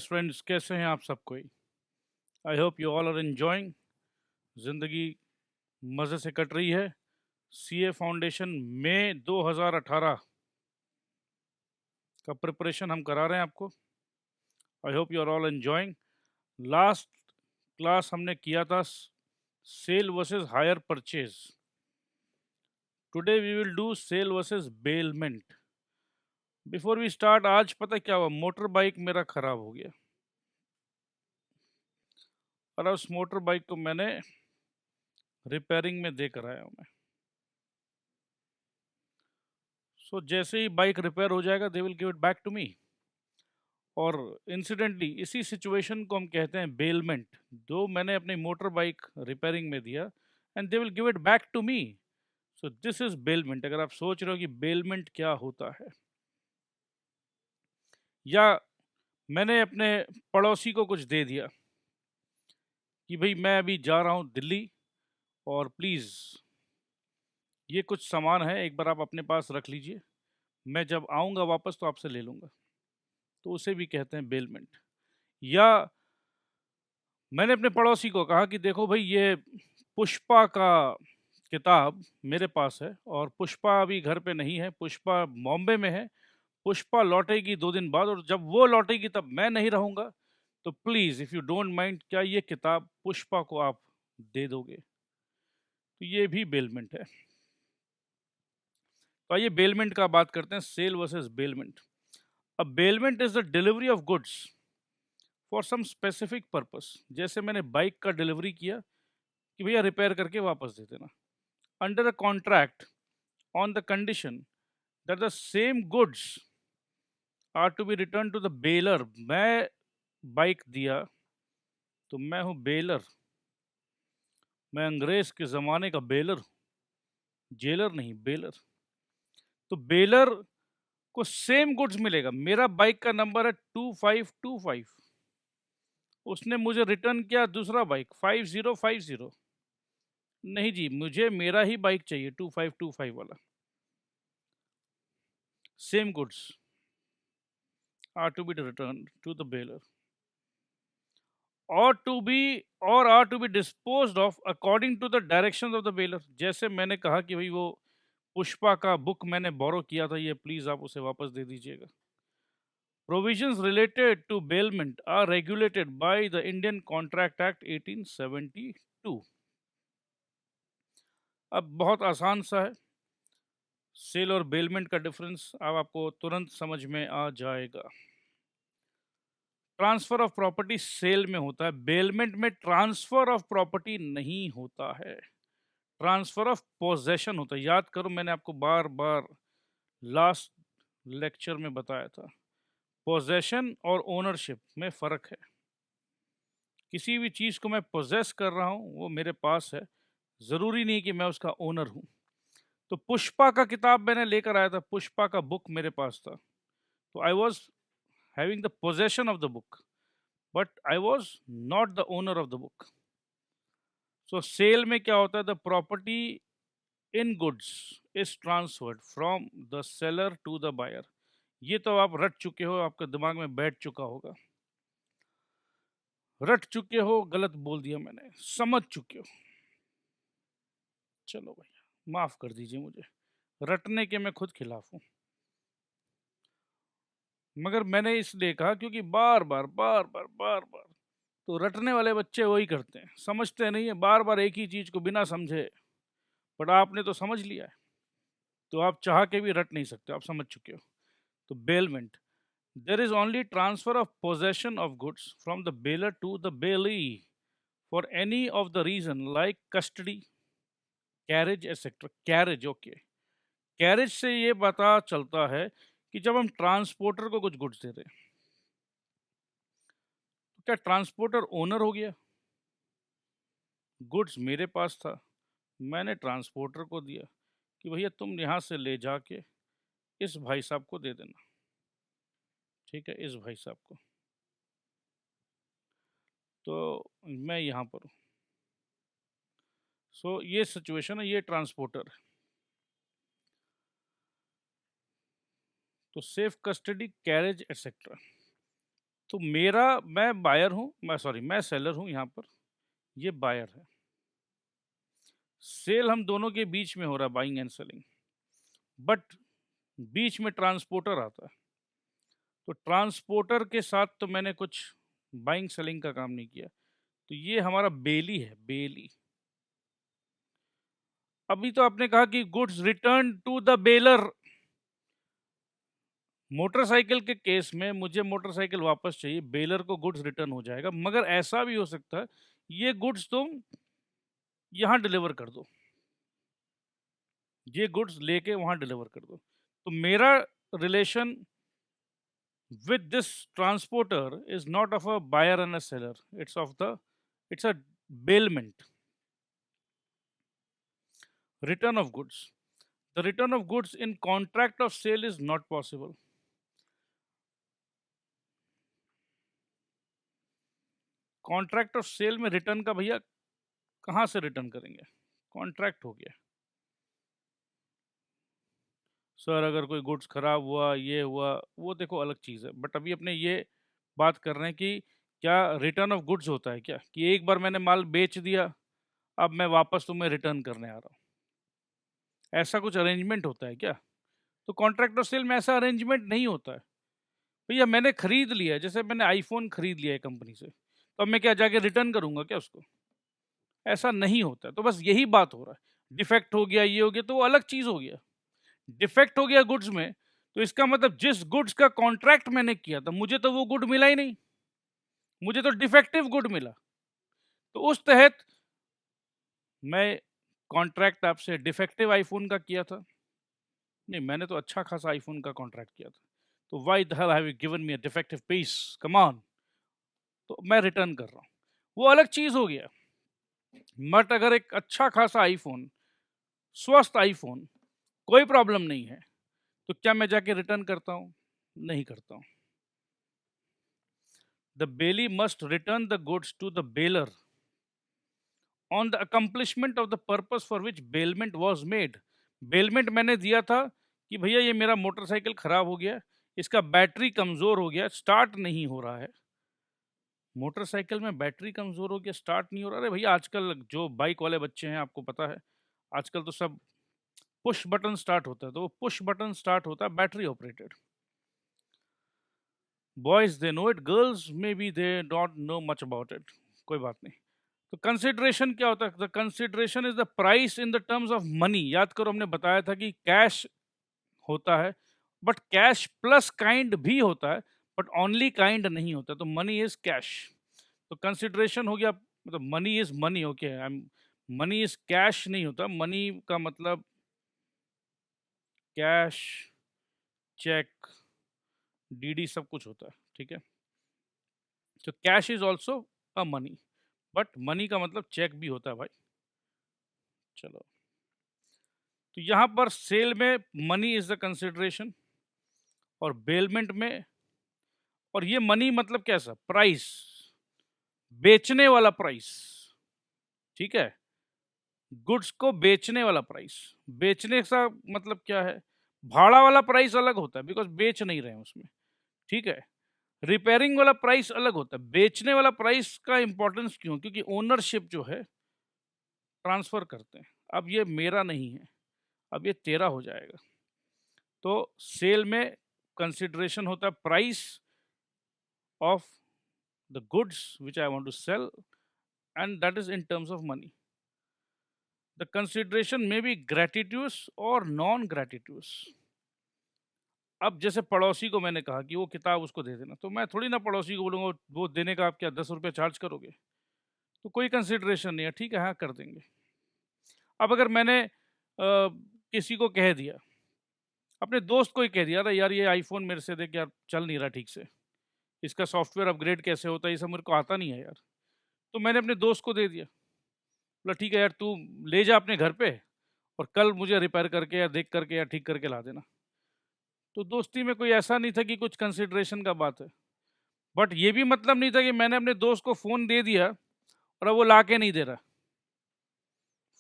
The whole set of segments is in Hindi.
बेस्ट फ्रेंड्स, कैसे हैं आप सब कोई? I hope you all are enjoying. ज़िंदगी मज़े से कट रही है। सीए फाउंडेशन मई 2018 का प्रिपरेशन हम करा रहे हैं आपको। I hope you are all enjoying. Last class हमने किया था sale versus hire purchase. Today we will do sale versus bailment. Before we start, आज पता क्या हुआ, मोटर बाइक मेरा ख़राब हो गया और उस मोटर बाइक को मैंने रिपेयरिंग में दे कर आया हूँ मैं। सो जैसे ही बाइक रिपेयर हो जाएगा they will give it back to me. और इंसिडेंटली इसी सिचुएशन को हम कहते हैं बेलमेंट। दो मैंने अपनी मोटर बाइक रिपेयरिंग में दिया and they will give it back to me. So this is bailment. अगर आप सोच रहे हो कि बेलमेंट क्या होता है, या मैंने अपने पड़ोसी को कुछ दे दिया कि भाई मैं अभी जा रहा हूँ दिल्ली और प्लीज़ ये कुछ सामान है, एक बार आप अपने पास रख लीजिए, मैं जब आऊँगा वापस तो आपसे ले लूँगा, तो उसे भी कहते हैं बेलमेंट। या मैंने अपने पड़ोसी को कहा कि देखो भाई, ये पुष्पा का किताब मेरे पास है और पुष्पा अभी घर पे नहीं है, पुष्पा बॉम्बे में है, पुष्पा लौटेगी 2 दिन बाद और जब वो लौटेगी तब मैं नहीं रहूँगा, तो please if you don't mind, क्या ये किताब पुष्पा को आप दे दोगे? तो ये भी बेलमेंट है। तो आइए बेलमेंट का बात करते हैं, sale versus bailment. A bailment is the delivery of goods for some specific purpose. जैसे मैंने बाइक का डिलीवरी किया कि भैया रिपेयर करके वापस दे देना, under a contract on the condition that the same goods are to be returned to the bailor। मैं बाइक दिया तो मैं हूँ बेलर, मैं अंग्रेज के ज़माने का बेलर हूँ, जेलर नहीं, बेलर। तो बेलर को सेम गुड्स मिलेगा। मेरा बाइक का नंबर है 2525, उसने मुझे रिटर्न किया दूसरा बाइक 5050। नहीं जी, मुझे मेरा ही बाइक चाहिए 2525 वाला। Same goods are to be return to the bailer or are to be disposed of according to the directions of the bailiff। जैसे मैंने कहा कि भाई वो पुष्पा का बुक मैंने बोरो किया था, ये प्लीज आप उसे वापस दे दीजिएगा। Provisions related to bailment are regulated by the Indian contract act 1872। अब बहुत आसान सा है, सेल और बेलमेंट का डिफरेंस अब आपको तुरंत समझ में आ जाएगा। ट्रांसफर ऑफ प्रॉपर्टी सेल में होता है, बेलमेंट में ट्रांसफर ऑफ प्रॉपर्टी नहीं होता है, ट्रांसफर ऑफ पोजेशन होता है। याद करो, मैंने आपको बार बार लास्ट लेक्चर में बताया था, पोजेशन और ओनरशिप में फ़र्क है। किसी भी चीज़ को मैं पोजेस कर रहा हूँ, वो मेरे पास है, ज़रूरी नहीं कि मैं उसका ओनर हूँ। तो पुष्पा का किताब मैंने लेकर आया था, पुष्पा का बुक मेरे पास था, तो I was having the possession of the book, but I was not the owner of the book. So sale में क्या होता है, the property in goods is transferred from the seller to the buyer. ये तो आप रट चुके हो, आपके दिमाग में बैठ चुका होगा। रट चुके हो, गलत बोल दिया मैंने, समझ चुके हो। चलो भैया माफ कर दीजिए मुझे, रटने के मैं खुद खिलाफ हूँ, मगर मैंने इसलिए कहा क्योंकि बार बार बार बार बार बार तो रटने वाले बच्चे वही करते हैं, समझते नहीं है, बार बार एक ही चीज को बिना समझे। बट आपने तो समझ लिया है, तो आप चाह के भी रट नहीं सकते, आप समझ चुके हो। तो bailment, there is only transfer of possession of goods from the bailor to the bailee for any of the reason like custody, carriage etc। carriage, okay, carriage से ये पता चलता है कि जब हम ट्रांसपोर्टर को कुछ गुड्स दे रहे हैं, तो क्या ट्रांसपोर्टर ओनर हो गया? गुड्स मेरे पास था, मैंने ट्रांसपोर्टर को दिया कि भैया तुम यहाँ से ले जाके इस भाई साहब को दे देना, ठीक है, इस भाई साहब को। तो मैं यहाँ पर हूँ, सो ये सिचुएशन है, ये ट्रांसपोर्टर है। तो सेफ कस्टडी, कैरेज एक्सेट्रा। तो मैं बायर हूँ, मैं सेलर हूँ यहाँ पर, ये बायर है। सेल हम दोनों के बीच में हो रहा है, बाइंग एंड सेलिंग, बट बीच में ट्रांसपोर्टर आता है। तो ट्रांसपोर्टर के साथ तो मैंने कुछ बाइंग सेलिंग का काम नहीं किया, तो ये हमारा बेली है, बेली। अभी तो आपने कहा कि goods return to the bailer. Motorcycle के केस में मुझे मोटरसाइकिल वापस चाहिए, बेलर को गुड्स रिटर्न हो जाएगा, मगर ऐसा भी हो सकता है ये गुड्स तुम यहाँ डिलीवर कर दो, ये गुड्स लेके वहाँ डिलीवर कर दो। तो मेरा relation with this transporter is not of a buyer and a seller, it's a bailment. Return of goods, the return of goods in contract of sale is not possible. Contract of sale में रिटर्न का भैया कहाँ से रिटर्न करेंगे, कॉन्ट्रैक्ट हो गया। सर अगर कोई गुड्स खराब हुआ, ये हुआ, वो देखो अलग चीज़ है, बट अभी अपने ये बात कर रहे हैं कि क्या रिटर्न ऑफ गुड्स होता है क्या, कि एक बार मैंने माल बेच दिया, अब मैं वापस तुम्हें रिटर्न करने आ रहा हूँ, ऐसा कुछ अरेंजमेंट होता है क्या? तो कॉन्ट्रैक्ट ऑफ सेल में ऐसा अरेंजमेंट नहीं होता है। भैया मैंने खरीद लिया है, जैसे मैंने आईफोन खरीद लिया है कंपनी से, तो अब मैं क्या जाके रिटर्न करूंगा क्या उसको? ऐसा नहीं होता है। तो बस यही बात हो रहा है, डिफेक्ट हो गया, ये हो गया, तो वो अलग चीज़ हो गया। डिफेक्ट हो गया गुड्स में, तो इसका मतलब जिस गुड्स का कॉन्ट्रैक्ट मैंने किया था, मुझे तो वो गुड मिला ही नहीं, मुझे तो डिफेक्टिव गुड मिला। तो उस तहत मैं कॉन्ट्रैक्ट आपसे डिफेक्टिव आईफोन का किया था, नहीं मैंने तो अच्छा खासा आईफोन का कॉन्ट्रैक्ट किया था, तो why the hell have you given me a defective piece, come on. तो मैं रिटर्न कर रहा हूँ, वो अलग चीज़ हो गया। बट अगर एक अच्छा खासा आईफोन, स्वस्थ आईफोन, कोई प्रॉब्लम नहीं है, तो क्या मैं जाके रिटर्न करता हूँ? नहीं करता हूँ। The bailee must return the goods to the bailer on the accomplishment of the purpose for which bailment was made. Bailment मैंने दिया था कि भैया ये मेरा मोटरसाइकिल खराब हो गया, इसका बैटरी कमज़ोर हो गया, स्टार्ट नहीं हो रहा है। मोटरसाइकिल में बैटरी कमज़ोर हो गया, स्टार्ट नहीं हो रहा। अरे भैया आजकल जो बाइक वाले बच्चे हैं, आपको पता है आजकल तो सब पुश बटन स्टार्ट होता है, तो वो पुश बटन स्टार्ट होता है battery operated. Boys they know it, girls may be they don't know much about it, कोई बात नहीं। तो कंसिडरेशन क्या होता है? The consideration is the price in the terms of money. याद करो हमने बताया था कि कैश होता है, बट कैश प्लस काइंड भी होता है, बट ओनली काइंड नहीं होता। तो मनी इज कैश, तो कंसिडरेशन हो गया, मतलब money is money, okay, money is cash नहीं होता, मनी का मतलब कैश, चेक, डीडी सब कुछ होता है, ठीक है। तो cash is also a money, but money का मतलब चेक भी होता है भाई। चलो, तो यहाँ पर सेल में मनी इज द कंसिडरेशन, और बेलमेंट में, और ये मनी मतलब कैसा? प्राइस, बेचने वाला प्राइस, ठीक है, गुड्स को बेचने वाला प्राइस। बेचने का मतलब क्या है? भाड़ा वाला प्राइस अलग होता है, बिकॉज बेच नहीं रहे हैं उसमें, ठीक है। रिपेयरिंग वाला प्राइस अलग होता है। बेचने वाला प्राइस का इंपॉर्टेंस क्यों? क्योंकि ओनरशिप जो है ट्रांसफर करते हैं, अब ये मेरा नहीं है, अब ये तेरा हो जाएगा। तो सेल में कंसिडरेशन होता है price of the goods which I want to sell, and that is in terms of money. The consideration may be gratuitous or non ग्रेटिट्यूस। अब जैसे पड़ोसी को मैंने कहा कि वो किताब उसको दे देना, तो मैं थोड़ी ना पड़ोसी को बोलूँगा वो देने का आप क्या 10 रुपये चार्ज करोगे? तो कोई कंसिडरेशन नहीं है, ठीक है, हाँ कर देंगे। अब अगर मैंने किसी को कह दिया, अपने दोस्त को ही कह दिया, अरे यार ये आईफोन मेरे से देख यार, चल नहीं रहा ठीक से, इसका सॉफ्टवेयर अपग्रेड कैसे होता है ये सब मेरे को आता नहीं है यार, तो मैंने अपने दोस्त को दे दिया, बोला ठीक है यार तू ले जा अपने घर पे, और कल मुझे रिपेयर करके या देख करके या ठीक करके ला देना। तो दोस्ती में कोई ऐसा नहीं था कि कुछ कंसिडरेशन का बात है, बट ये भी मतलब नहीं था कि मैंने अपने दोस्त को फ़ोन दे दिया और अब वो ला के नहीं दे रहा।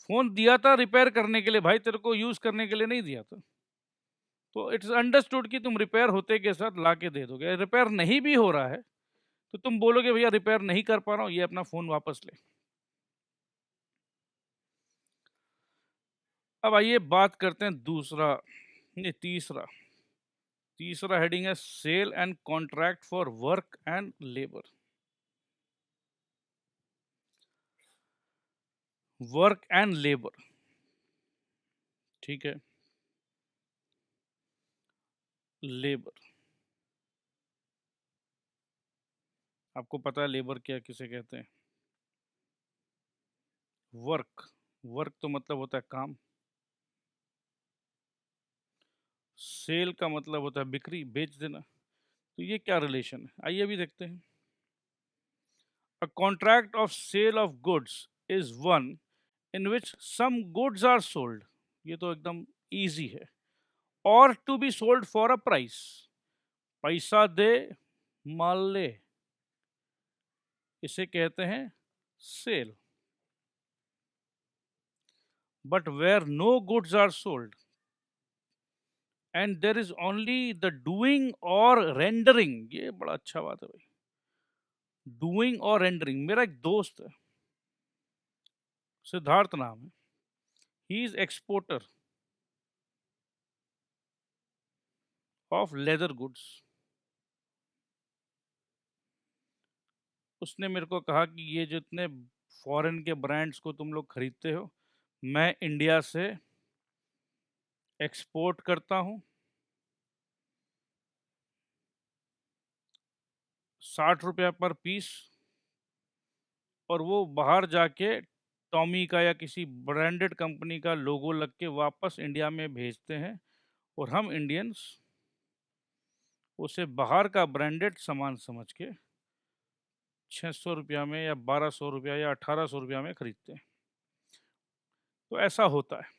फ़ोन दिया था रिपेयर करने के लिए भाई, तेरे को यूज़ करने के लिए नहीं दिया था। तो इट्स अंडरस्टूड कि तुम रिपेयर होते के साथ ला के दे दोगे। रिपेयर नहीं भी हो रहा है तो तुम बोलोगे भैया रिपेयर नहीं कर पा रहा हूं, ये अपना फोन वापस ले। अब आइए बात करते हैं दूसरा, नहीं तीसरा। तीसरा हेडिंग है sale and contract for work and labour. Work and labour, ठीक है। लेबर, आपको पता है लेबर क्या किसे कहते हैं? वर्क, वर्क तो मतलब होता है काम। सेल का मतलब होता है बिक्री, बेच देना। तो ये क्या रिलेशन है, आइए अभी देखते हैं। A contract of sale of goods is one in which some goods are sold, ये तो एकदम इजी है। Or to be sold for a price, पैसा दे माल ले, इसे कहते हैं sale. But where no goods are sold and there is only the doing or rendering, ये बड़ा अच्छा बात है भाई, डूइंग और रेंडरिंग। मेरा एक दोस्त है, सिद्धार्थ नाम है, he is exporter of leather goods. उसने मेरे को कहा कि ये जितने फॉरेन के ब्रांड्स को तुम लोग खरीदते हो, मैं इंडिया से एक्सपोर्ट करता हूँ 60 रुपया पर पीस, और वो बाहर जाके टॉमी का या किसी ब्रांडेड कंपनी का लोगो लग के वापस इंडिया में भेजते हैं, और हम इंडियंस उसे बाहर का ब्रांडेड सामान समझ के 600 रुपया में या 1200 रुपया या 1800 रुपया में खरीदते हैं। तो ऐसा होता है।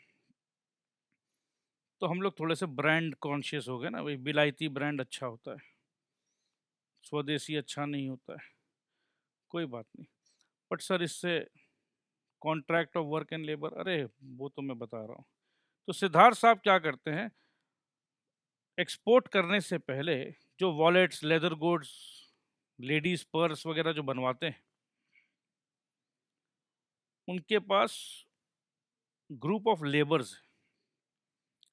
तो हम लोग थोड़े से ब्रांड कॉन्शियस हो गए ना भाई, विलायती ब्रांड अच्छा होता है, स्वदेशी अच्छा नहीं होता है। कोई बात नहीं। बट सर इससे contract of work and labour, अरे वो तो मैं बता रहा हूँ। तो सिद्धार्थ साहब क्या करते हैं, एक्सपोर्ट करने से पहले जो wallets, leather goods, ladies purse वगैरह जो बनवाते हैं, उनके पास ग्रुप ऑफ लेबर्स है।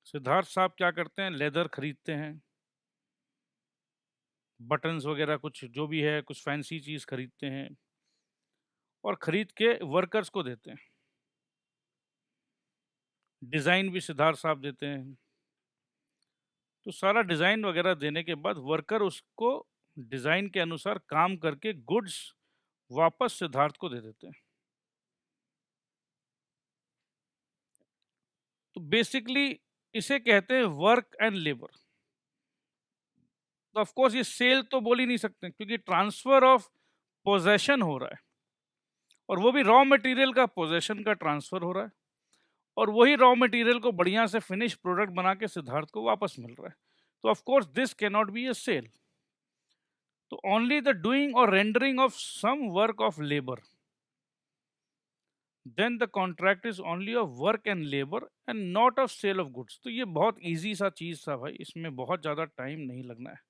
सिद्धार्थ साहब क्या करते हैं, लेदर खरीदते हैं, बटन्स वगैरह कुछ जो भी है, कुछ फैंसी चीज़ खरीदते हैं, और खरीद के वर्कर्स को देते हैं। डिज़ाइन भी सिद्धार्थ साहब देते हैं। तो सारा डिज़ाइन वगैरह देने के बाद वर्कर उसको डिज़ाइन के अनुसार काम करके गुड्स वापस सिद्धार्थ को दे देते हैं। तो बेसिकली इसे कहते हैं वर्क एंड लेबर। तो ऑफ कोर्स ये सेल तो बोल ही नहीं सकते, क्योंकि ट्रांसफर ऑफ पोजेशन हो रहा है, और वो भी रॉ मटेरियल का पोजेशन का ट्रांसफर हो रहा है, और वही रॉ मटेरियल को बढ़िया से फिनिश प्रोडक्ट बना के सिद्धार्थ को वापस मिल रहा है। तो of course this can not be a sale. तो only the doing or rendering of some work of labour, then the contract is only of work and labour and not of sale of goods. तो ये बहुत इजी सा चीज था भाई, इसमें बहुत ज्यादा टाइम नहीं लगना है।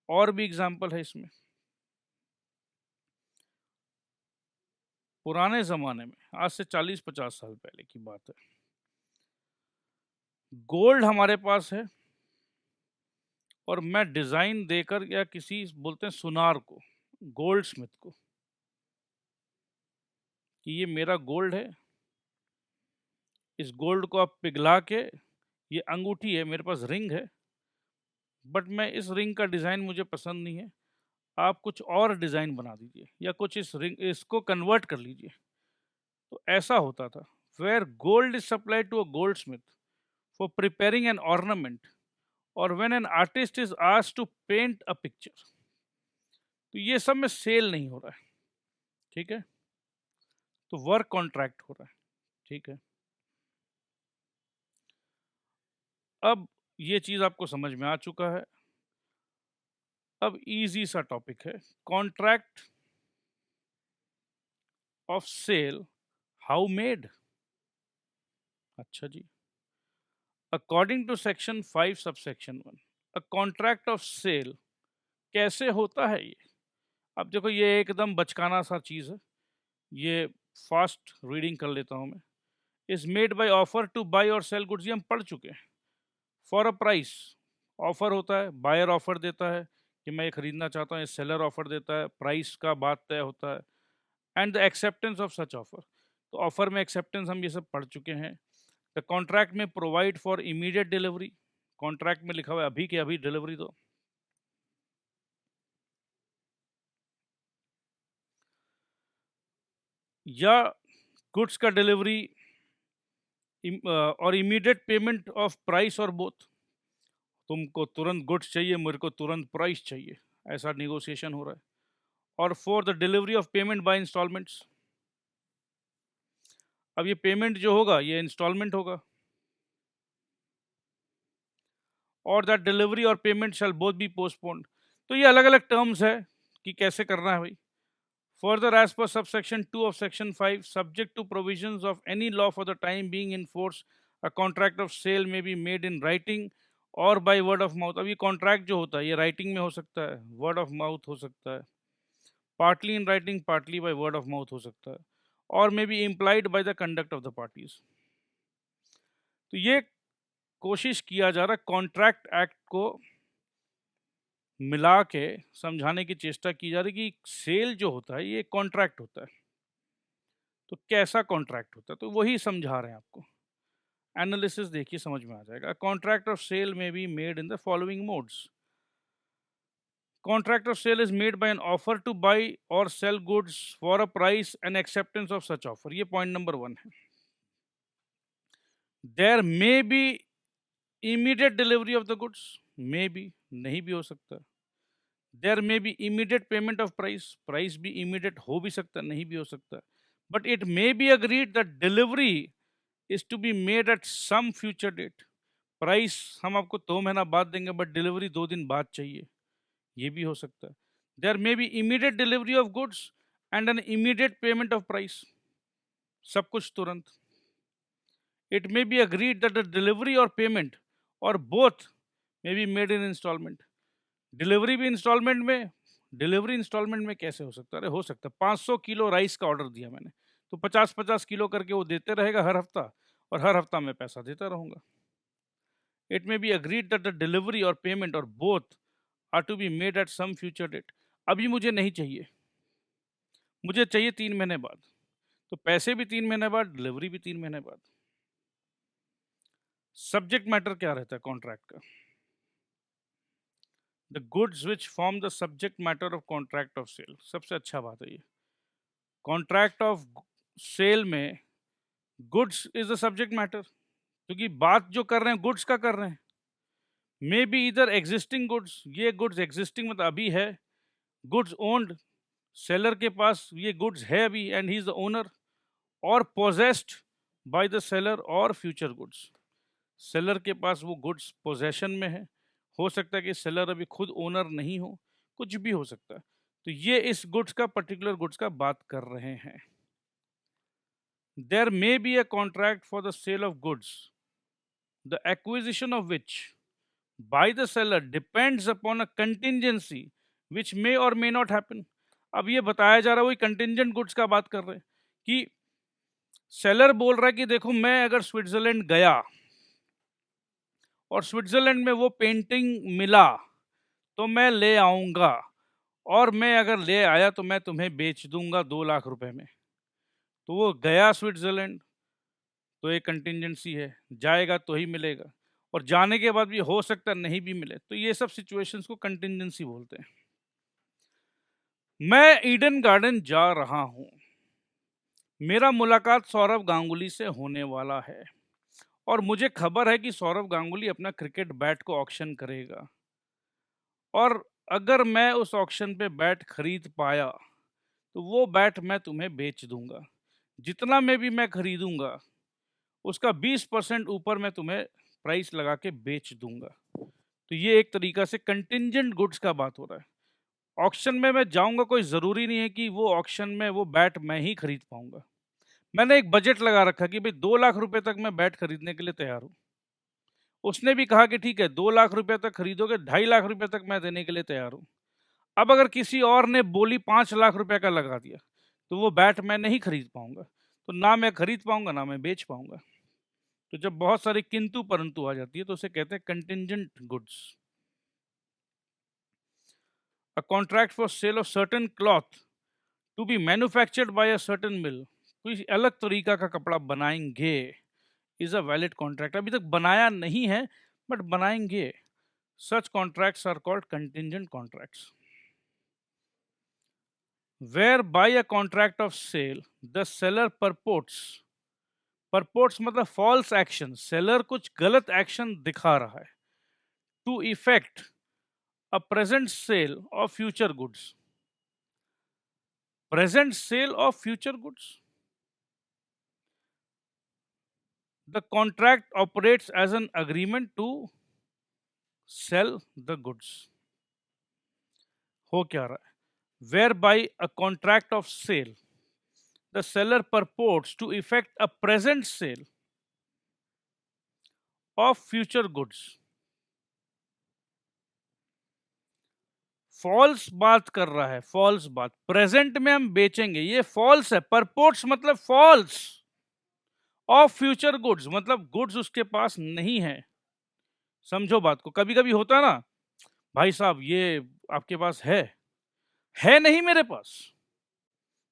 और भी एग्जाम्पल है इसमें। पुराने जमाने में, आज से 40-50 साल पहले की बात है, गोल्ड हमारे पास है, और मैं डिजाइन देकर या किसी बोलते हैं सुनार को, गोल्ड स्मिथ को, कि ये मेरा गोल्ड है, इस गोल्ड को आप पिघला के, ये अंगूठी है, मेरे पास रिंग है, बट मैं इस रिंग का डिज़ाइन मुझे पसंद नहीं है, आप कुछ और डिज़ाइन बना दीजिए, या कुछ इस रिंग इसको कन्वर्ट कर लीजिए। तो ऐसा होता था, where gold is supplied to a goldsmith for preparing an ornament, और when an artist is asked to paint a picture. तो ये सब में सेल नहीं हो रहा है, ठीक है। तो वर्क कॉन्ट्रैक्ट हो रहा है, ठीक है। अब ये चीज आपको समझ में आ चुका है। अब इजी सा टॉपिक है, contract of sale how made. अच्छा जी, according to section 5 subsection 1, a contract of sale कैसे होता है ये? अब देखो ये एकदम बचकाना सा चीज़ है, ये फास्ट रीडिंग कर लेता हूँ मैं। Is made by offer to buy or sell goods, ये हम पढ़ चुके हैं। फॉर अ प्राइस, ऑफर होता है, बायर ऑफर देता है कि मैं ये खरीदना चाहता हूँ, ये सेलर ऑफर देता है, प्राइस का बात तय होता है। And the acceptance of such offer, तो ऑफर में एक्सेप्टेंस हम ये सब पढ़ चुके हैं। द कॉन्ट्रैक्ट में provide for immediate delivery, contract में लिखा हुआ है अभी के अभी डिलीवरी दो। या गुड्स का डिलीवरी और इमीडिएट पेमेंट ऑफ प्राइस और बोथ, तुमको तुरंत गुड्स चाहिए, मेरे को तुरंत प्राइस चाहिए, ऐसा निगोशिएशन हो रहा है। और for the delivery of payment by installments, अब ये पेमेंट जो होगा ये इंस्टॉलमेंट होगा। Or that delivery or payment shall both be postponed, तो ये अलग अलग टर्म्स है कि कैसे करना है भाई। Further as per subsection 2 of section 5, subject to provisions of any law for the time being in force, a contract of sale may be made in writing or by word of mouth. अब ये कॉन्ट्रैक्ट जो होता है ये राइटिंग में हो सकता है, वर्ड ऑफ माउथ हो सकता है, partly in writing partly bye word of mouth हो सकता है, और may be implied by the conduct of the parties. तो ये कोशिश किया जा रहा है कॉन्ट्रैक्ट एक्ट को मिला के समझाने की चेष्टा की जा रही कि सेल जो होता है ये कॉन्ट्रैक्ट होता है, तो कैसा कॉन्ट्रैक्ट होता है, तो वही समझा रहे हैं आपको। एनालिसिस देखिए समझ में आ जाएगा। Contract of sale may be made in the following modes. Contract of sale is made by an offer to buy or sell goods for a price and acceptance of such offer, ये पॉइंट नंबर 1 है। There may be immediate delivery of the goods, may be, नहीं भी हो सकता। There may be immediate payment of price, price भी immediate हो भी सकता, नहीं भी हो सकता। But it may be agreed that delivery is to be made at some future date, price हम आपको 2 महीना बाद देंगे बट डिलीवरी 2 दिन बाद चाहिए, ये भी हो सकता है। There may be immediate delivery of goods and an immediate payment of price, सब कुछ तुरंत। It may be agreed that the delivery or payment or both may be made in installment, delivery भी इंस्टॉलमेंट में। डिलीवरी इंस्टॉलमेंट में कैसे हो सकता है? अरे हो सकता है, 500 किलो राइस का ऑर्डर दिया मैंने, तो 50-50 किलो करके वो देते रहेगा हर हफ्ता, और हर हफ्ता मैं पैसा देता रहूंगा। It may be agreed that the delivery or payment or both are to be made at some future date, अभी मुझे नहीं चाहिए, मुझे चाहिए 3 महीने बाद, तो पैसे भी 3 महीने बाद, डिलीवरी भी 3 महीने बाद। सब्जेक्ट मैटर क्या रहता है कॉन्ट्रैक्ट का? The goods which form the subject matter of contract of sale, सबसे अच्छा बात है ये। कॉन्ट्रैक्ट ऑफ सेल में goods is the subject matter, क्योंकि बात जो कर रहे हैं गुड्स का कर रहे हैं। मे बी इधर एग्जिस्टिंग गुड्स, ये गुड्स एग्जिस्टिंग मतलब अभी है, गुड्स ओन्ड, सेलर के पास ये गुड्स है अभी and he is the owner, और पोजेस्ड बाय द सेलर और फ्यूचर गुड्स, सेलर के पास वो गुड्स पोजेशन में है, हो सकता है कि सेलर अभी खुद ओनर नहीं हो, कुछ भी हो सकता है। तो ये इस गुड्स का, पर्टिकुलर गुड्स का बात कर रहे हैं। There may be a contract for the sale of goods, the acquisition of which by the seller depends upon a contingency which may or may not happen। अब ये बताया जा रहा है, वही कंटिंजेंट गुड्स का बात कर रहे हैं कि सेलर बोल रहा है कि देखो मैं अगर स्विट्जरलैंड गया और स्विट्जरलैंड में वो पेंटिंग मिला तो मैं ले आऊंगा, और मैं अगर ले आया तो मैं तुम्हें बेच दूंगा 2 लाख रुपए में। तो वो गया स्विट्जरलैंड, तो एक कंटिंजेंसी है, जाएगा तो ही मिलेगा, और जाने के बाद भी हो सकता है नहीं भी मिले, तो ये सब सिचुएशंस को कंटिंजेंसी बोलते हैं। मैं ईडन गार्डन जा रहा हूं, मेरा मुलाकात सौरव गांगुली से होने वाला है, और मुझे खबर है कि सौरव गांगुली अपना क्रिकेट बैट को ऑक्शन करेगा, और अगर मैं उस ऑक्शन पे बैट खरीद पाया तो वो बैट मैं तुम्हें बेच दूंगा, जितना में भी मैं खरीदूंगा उसका 20% ऊपर मैं तुम्हें प्राइस लगा के बेच दूंगा। तो ये एक तरीका से कंटिंजेंट गुड्स का बात हो रहा है। ऑक्शन में मैं जाऊंगा, कोई ज़रूरी नहीं है कि वो ऑक्शन में वो बैट मैं ही खरीद पाऊंगा। मैंने एक बजट लगा रखा कि भाई 2 लाख रुपए तक मैं बैट खरीदने के लिए तैयार हूँ। उसने भी कहा कि ठीक है 2 लाख रुपए तक खरीदोगे, 2.5 लाख रुपए तक मैं देने के लिए तैयार हूँ। अब अगर किसी और ने बोली 5 लाख रुपए का लगा दिया तो वो बैट मैं नहीं खरीद पाऊंगा, तो ना मैं खरीद पाऊंगा ना मैं बेच पाऊंगा। तो जब बहुत सारी किंतु परंतु आ जाती है तो उसे कहते हैं contingent goods. A contract for sale of certain cloth to be manufactured by a certain mill, कोई अलग तरीका का कपड़ा बनाएंगे, इज अ वैलिड कॉन्ट्रैक्ट। अभी तक बनाया नहीं है बट बनाएंगे। Such contracts are called contingent contracts. Where by a contract of sale the seller purports मतलब फॉल्स एक्शन, सेलर कुछ गलत एक्शन दिखा रहा है, to effect a present sale of future goods. Present sale of future goods, the contract operates as an agreement to sell the goods. हो क्या रहा है? Where by a contract of sale the seller purports to effect a present sale of future goods। False बात कर रहा है, फॉल्स बात, प्रेजेंट में हम बेचेंगे, ये फॉल्स है। परपोर्ट्स मतलब फॉल्स, ऑफ फ्यूचर गुड्स मतलब गुड्स उसके पास नहीं है। समझो बात को। कभी कभी होता है ना, भाई साहब ये आपके पास है नहीं मेरे पास,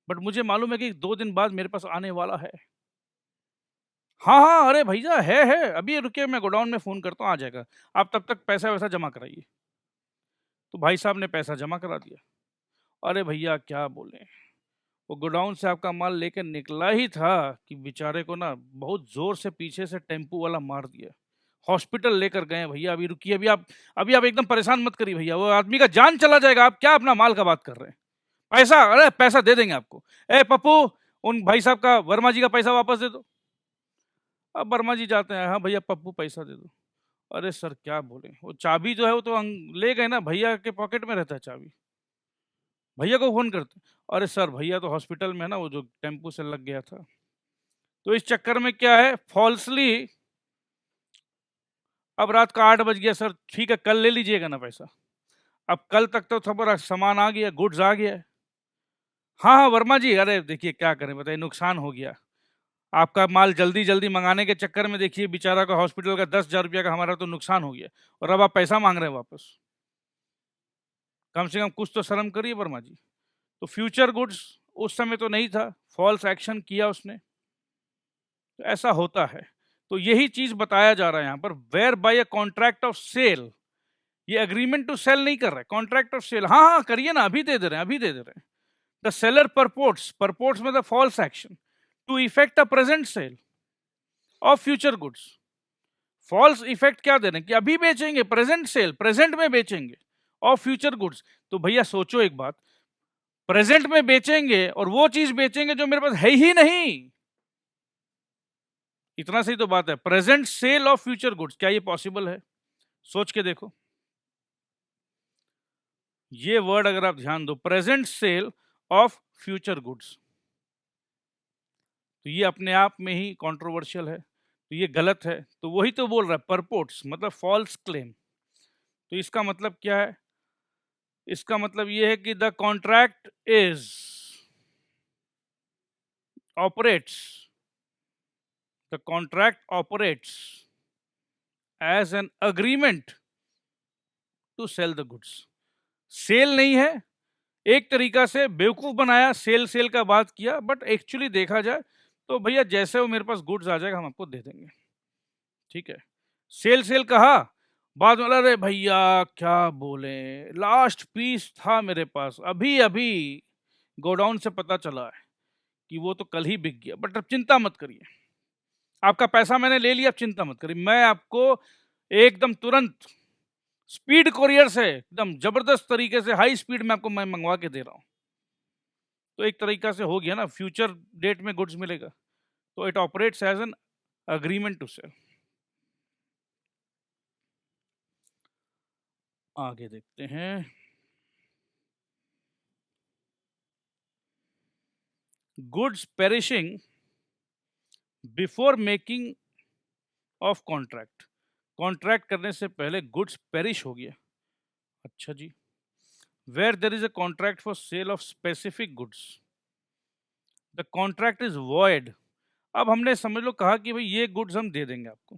बट मुझे मालूम है कि 2 दिन बाद मेरे पास आने वाला है। हाँ हाँ, अरे भैया है, अभी रुकिए मैं गोडाउन में फोन करता हूँ, आ जाएगा, आप तब तक पैसा वैसा जमा कराइए। तो भाई साहब ने पैसा जमा करा दिया। अरे भैया क्या बोले, वो गोडाउन से आपका माल लेकर निकला ही था कि बेचारे को ना बहुत जोर से पीछे से टेम्पू वाला मार दिया। हॉस्पिटल लेकर गए भैया। अभी रुकिए, अभी आप एकदम परेशान मत करिए भैया, वो आदमी का जान चला जाएगा। आप क्या अपना माल का बात कर रहे हैं? पैसा, अरे पैसा दे देंगे आपको। ए पप्पू, उन भाई साहब का, वर्मा जी का पैसा वापस दे दो। अब वर्मा जी जाते हैं, हाँ भैया पप्पू पैसा दे दो। अरे सर क्या बोले, वो चाबी जो है वो तो ले गए ना, भैया के पॉकेट में रहता है चाबी। भैया को फोन करते, अरे सर भैया तो हॉस्पिटल में है ना, वो जो टेम्पू से लग गया था। तो इस चक्कर में क्या है, फॉल्सली अब रात का 8 बज गया, सर ठीक है कल ले लीजिएगा ना पैसा। अब कल तक तो थोड़ा सामान आ गया, गुड्स आ गया। हाँ हाँ वर्मा जी, अरे देखिए क्या करें बताइए, नुकसान हो गया। आपका माल जल्दी जल्दी मंगाने के चक्कर में देखिए बेचारा का हॉस्पिटल का 10,000 रुपया का हमारा तो नुकसान हो गया, और अब आप पैसा मांग रहे हैं वापस। कम से कम कुछ तो शर्म करिए वर्मा जी। तो फ्यूचर गुड्स उस समय तो नहीं था, फॉल्स एक्शन किया उसने, तो ऐसा होता है। तो यही चीज बताया जा रहा है यहाँ पर, where bye a contract of sale. ये अग्रीमेंट टू सेल नहीं कर रहा है, कॉन्ट्रैक्ट ऑफ सेल। हाँ हाँ करिए ना, अभी दे दे रहे हैं, अभी दे दे रहे हैं। द सेलर परपोर्ट्स मतलब false action, to effect a present sale of future goods. False effect क्या दे रहे हैं कि अभी बेचेंगे, प्रेजेंट सेल, प्रेजेंट में बेचेंगे, ऑफ फ्यूचर गुड्स। तो भैया सोचो एक बात, प्रेजेंट में बेचेंगे और वो चीज बेचेंगे जो मेरे पास है ही नहीं। इतना सही तो बात है, present sale of future goods, क्या ये पॉसिबल है? सोच के देखो। ये वर्ड अगर आप ध्यान दो, present sale of future goods, तो ये अपने आप में ही कंट्रोवर्शियल है, तो ये गलत है। तो वही तो बोल रहा है, परपोर्ट्स मतलब फॉल्स क्लेम। तो इसका मतलब क्या है? इसका मतलब ये है कि the contract is operates, the contract operates as an agreement to sell the goods. Sale नहीं है, एक तरीका से बेवकूफ बनाया, सेल का बात किया, बट एक्चुअली देखा जाए तो भैया जैसे वो मेरे पास गुड्स आ जाएगा हम आपको दे देंगे, ठीक है। सेल कहा, बाद में अरे भैया क्या बोले, लास्ट पीस था मेरे पास, अभी अभी गोडाउन से पता चला है कि वो तो कल ही बिक गया, बट अब चिंता मत करिए, आपका पैसा मैंने ले लिया, अब चिंता मत करिए, मैं आपको एकदम तुरंत स्पीड कोरियर से एकदम जबरदस्त तरीके से हाई स्पीड में आपको मैं मंगवा के दे रहा हूं। तो एक तरीका से हो गया ना, फ्यूचर डेट में गुड्स मिलेगा, तो it operates as an agreement to sell. आगे देखते हैं, goods perishing before making of contract, contract करने से पहले गुड्स पेरिश हो गया। अच्छा जी, where there is a contract for sale of specific goods, the contract is void. अब हमने समझ लो कहा कि भाई ये गुड्स हम दे देंगे आपको,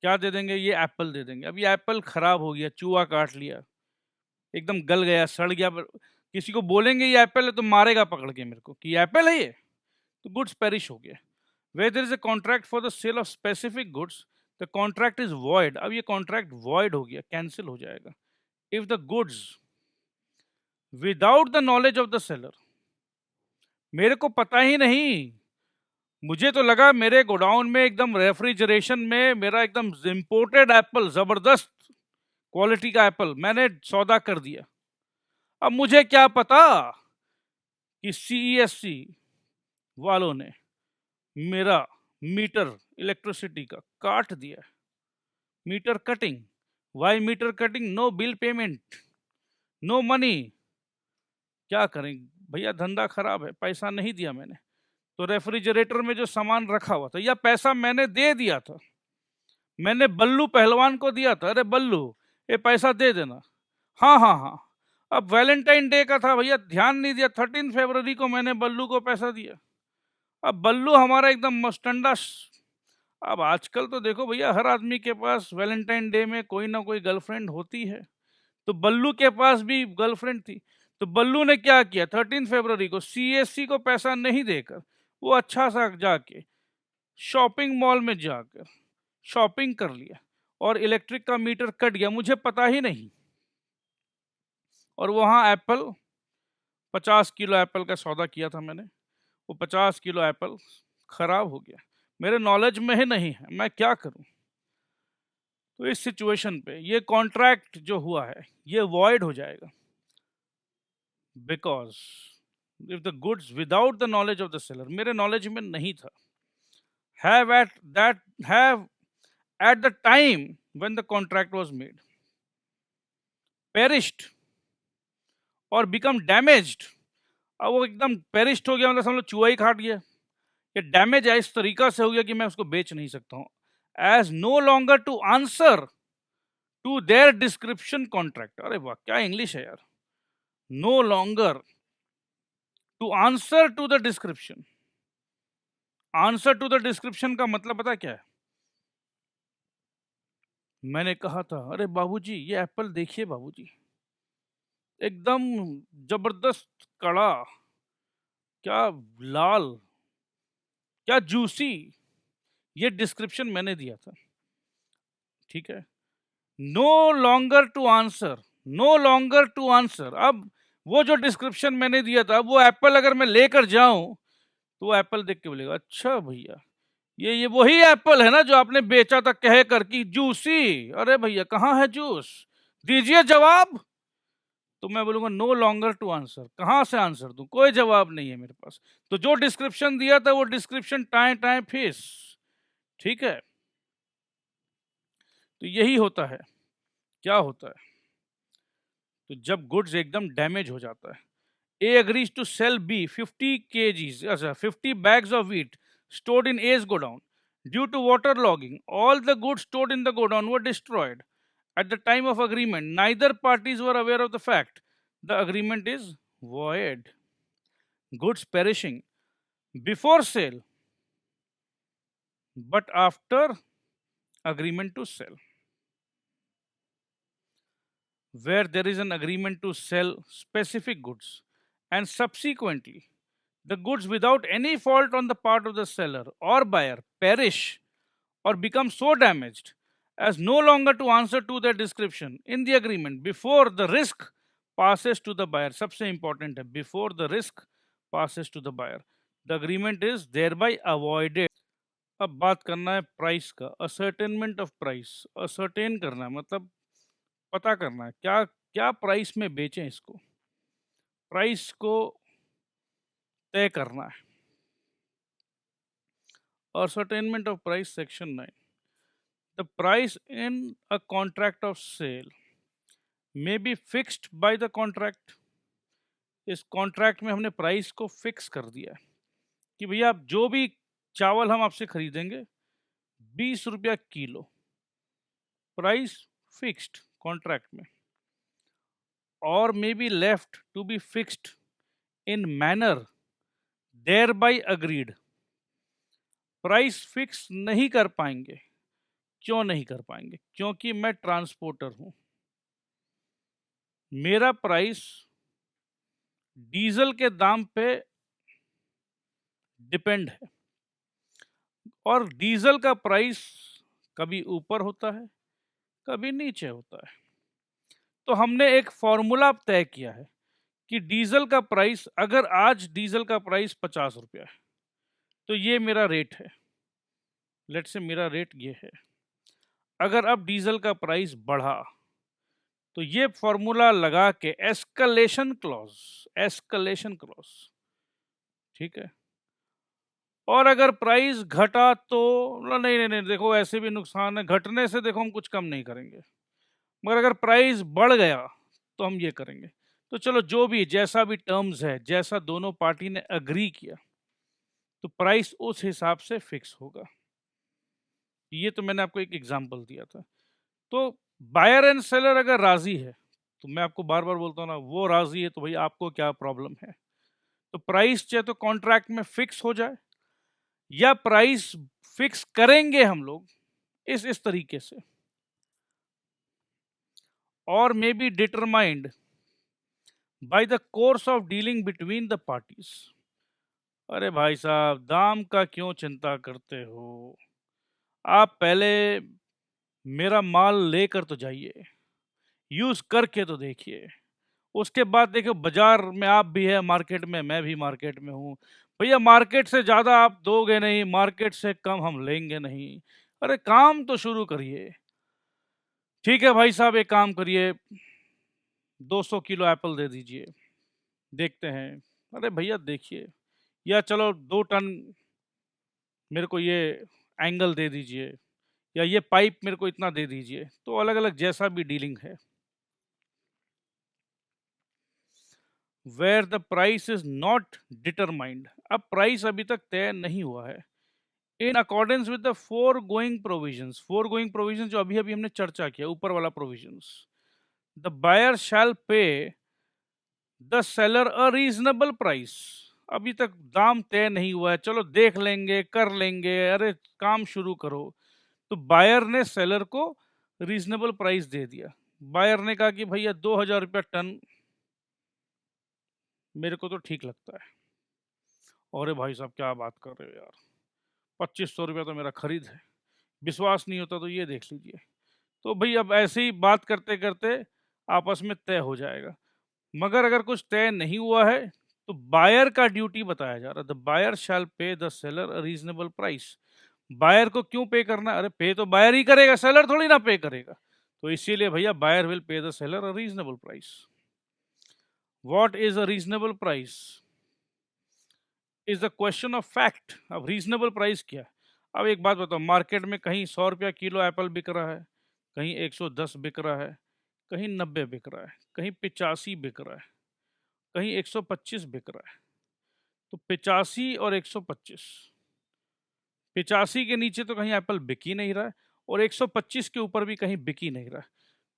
क्या दे देंगे, ये एप्पल दे देंगे। अब ये एप्पल खराब हो गया, चूहा काट लिया, एकदम गल गया, सड़ गया, किसी को बोलेंगे ये एप्पल है तो मारेगा पकड़ के मेरे को कि ये एप्पल है ये, तो गुड्स पेरिश हो गया। Where there is a contract for the sale of specific goods, the contract is void. अब ये कॉन्ट्रैक्ट वॉइड हो गया, कैंसिल हो जाएगा। If the goods without the knowledge of the seller, मेरे को पता ही नहीं, मुझे तो लगा मेरे गोडाउन में एकदम रेफ्रिजरेशन में मेरा एकदम इम्पोर्टेड एप्पल, जबरदस्त क्वालिटी का एप्पल मैंने सौदा कर दिया। अब मुझे क्या पता कि सीईएससी वालों ने मेरा मीटर इलेक्ट्रिसिटी का काट दिया। Meter cutting, why meter cutting, no bill payment, no money. क्या करें भैया, धंधा खराब है, पैसा नहीं दिया मैंने, तो रेफ्रिजरेटर में जो सामान रखा हुआ था या पैसा मैंने दे दिया था, मैंने बल्लू पहलवान को दिया था, अरे बल्लू ये पैसा दे देना। हाँ हाँ हाँ, अब वैलेंटाइन डे का था भैया, ध्यान नहीं दिया, 13 फरवरी को मैंने बल्लू को पैसा दिया। अब बल्लू हमारा एकदम मस्टंडा। अब आजकल तो देखो भैया, हर आदमी के पास वैलेंटाइन डे में कोई ना कोई गर्लफ्रेंड होती है, तो बल्लू के पास भी गर्लफ्रेंड थी। तो बल्लू ने क्या किया, 13 फरवरी को सीएससी को पैसा नहीं देकर वो अच्छा सा जाके शॉपिंग मॉल में जाकर शॉपिंग कर लिया और इलेक्ट्रिक का मीटर कट गया, मुझे पता ही नहीं। और वहाँ एप्पल 50 किलो एप्पल का सौदा किया था मैंने, वो 50 किलो एप्पल खराब हो गया, मेरे नॉलेज में ही नहीं है, मैं क्या करूं। तो इस सिचुएशन पे ये कॉन्ट्रैक्ट जो हुआ है ये वॉइड हो जाएगा, because if the goods without the knowledge of the seller, मेरे नॉलेज में नहीं था, have at the time when the contract was made perished or become damaged। अब वो एकदम पेरिस्ट हो गया, मतलब समझ लो चूहा ही खाट गया, ये डैमेज है इस तरीका से हो गया कि मैं उसको बेच नहीं सकता हूँ। As no longer to answer to their description contract, अरे वाह क्या इंग्लिश है यार, no longer to answer to the description. Answer to the description का मतलब पता क्या है, मैंने कहा था अरे बाबूजी ये एप्पल देखिए बाबूजी, एकदम जबरदस्त कड़ा, क्या लाल, क्या जूसी, ये डिस्क्रिप्शन मैंने दिया था, ठीक है। No longer to answer, no longer to answer. अब वो जो डिस्क्रिप्शन मैंने दिया था, वो एप्पल अगर मैं लेकर जाऊं तो वो एप्पल देख के बोलेगा अच्छा भैया ये वही एप्पल है ना जो आपने बेचा था कह कर कि जूसी, अरे भैया कहाँ है जूस, दीजिए जवाब। तो मैं बोलूंगा नो लॉन्गर टू आंसर, कहाँ से आंसर दूं, कोई जवाब नहीं है मेरे पास, तो जो डिस्क्रिप्शन दिया था वो डिस्क्रिप्शन टाइम टाइम फीस, ठीक है। तो यही होता है, क्या होता है, तो जब गुड्स एकदम डैमेज हो जाता है, A agrees to sell B 50 kgs, 50 bags of wheat stored in A's godown. Due to waterlogging, all the goods stored in the godown were destroyed. At the time of agreement, neither parties were aware of the fact. The agreement is void. Goods perishing before sale, but after agreement to sell. Where there is an agreement to sell specific goods and subsequently the goods without any fault on the part of the seller or buyer perish or become so damaged as no longer to answer to the description in the agreement before the risk passes to the buyer। सबसे important है, before the risk passes to the buyer, the agreement is thereby avoided। अब बात करना है प्राइस का, असर्टेनमेंट ऑफ प्राइस, असर्टेन करना है मतलब पता करना है क्या क्या प्राइस में बेचें इसको, प्राइस को तय करना है। Ascertainment of price, section 9. The price in a contract of sale may be fixed by the contract। इस कॉन्ट्रैक्ट में हमने प्राइस को फिक्स कर दिया है कि भैया आप जो भी चावल हम आपसे खरीदेंगे 20 रुपया किलो, प्राइस फिक्स्ड कॉन्ट्रैक्ट में। or may be left to be fixed in manner thereby agreed। Price fix नहीं कर पाएंगे। क्यों नहीं कर पाएंगे? क्योंकि मैं ट्रांसपोर्टर हूं, मेरा प्राइस डीजल के दाम पे डिपेंड है, और डीजल का प्राइस कभी ऊपर होता है, कभी नीचे होता है। तो हमने एक फॉर्मूला तय किया है कि डीजल का प्राइस, अगर आज डीजल का प्राइस 50 रुपया है तो ये मेरा रेट है। लेट से मेरा रेट ये है। अगर अब डीजल का प्राइस बढ़ा तो ये फॉर्मूला लगा के एस्केलेशन क्लॉज, ठीक है। और अगर प्राइस घटा तो नहीं नहीं नहीं, देखो ऐसे भी नुकसान है, घटने से देखो हम कुछ कम नहीं करेंगे, मगर अगर प्राइस बढ़ गया तो हम ये करेंगे। तो चलो जो भी, जैसा भी टर्म्स है, जैसा दोनों पार्टी ने अग्री किया, तो प्राइस उस हिसाब से फिक्स होगा। ये तो मैंने आपको एक एग्जांपल दिया था। तो बायर एंड सेलर अगर राजी है, तो मैं आपको बार बार बोलता हूँ ना, वो राजी है तो भाई आपको क्या प्रॉब्लम है? तो प्राइस चाहे तो कॉन्ट्रैक्ट में फिक्स हो जाए, या प्राइस फिक्स करेंगे हम लोग इस तरीके से, और may be determined by the course of dealing between the parties. अरे भाई साहब, दाम का क्यों चिंता करते हो? आप पहले मेरा माल लेकर तो जाइए, यूज करके तो देखिए, उसके बाद देखो बाजार में आप भी है, मार्केट में मैं भी मार्केट में हूँ। भैया मार्केट से ज़्यादा आप दोगे नहीं, मार्केट से कम हम लेंगे नहीं। अरे काम तो शुरू करिए। ठीक है भाई साहब, एक काम करिए, 200 किलो एप्पल दे दीजिए, देखते हैं। अरे भैया देखिए, या चलो 2 टन मेरे को ये एंगल दे दीजिए, या ये पाइप मेरे को इतना दे दीजिए। तो अलग अलग जैसा भी डीलिंग है, where the price is not determined. अब प्राइस अभी तक तय नहीं हुआ है। In accordance with the foregoing provisions जो अभी अभी हमने चर्चा किया, ऊपर वाला provisions, the buyer shall pay the seller a reasonable price. अभी तक दाम तय नहीं हुआ है, चलो देख लेंगे, कर लेंगे, अरे काम शुरू करो। तो बायर ने सेलर को रीजनेबल प्राइस दे दिया। बायर ने कहा कि भैया 2000 रुपया टन मेरे को तो ठीक लगता है। अरे भाई साहब क्या बात कर रहे हो यार, 2500 रुपया तो मेरा खरीद है, विश्वास नहीं होता तो ये देख लीजिए। तो भाई अब ऐसे ही बात करते करते आपस में तय हो जाएगा। मगर अगर कुछ तय नहीं हुआ है तो बायर का ड्यूटी बताया जा रहा है, the buyer shall pay the seller a reasonable price. Buyer को क्यों पे करना है? अरे पे तो बायर ही करेगा, सेलर थोड़ी ना पे करेगा। तो इसीलिए भैया buyer will pay the seller a reasonable price. What is a reasonable price is the question of fact. अब रीजनेबल प्राइस क्या है? अब एक बात बताओ, मार्केट में कहीं 100 रुपया किलो एप्पल बिक रहा है, कहीं 110 बिक रहा है, कहीं 90 बिक रहा है, कहीं 85 बिक रहा है, कहीं 125 बिक रहा है। तो 85 और 125, 85 के नीचे तो कहीं एप्पल बिक ही नहीं रहा है, और 125 के ऊपर भी कहीं बिक ही नहीं रहा है।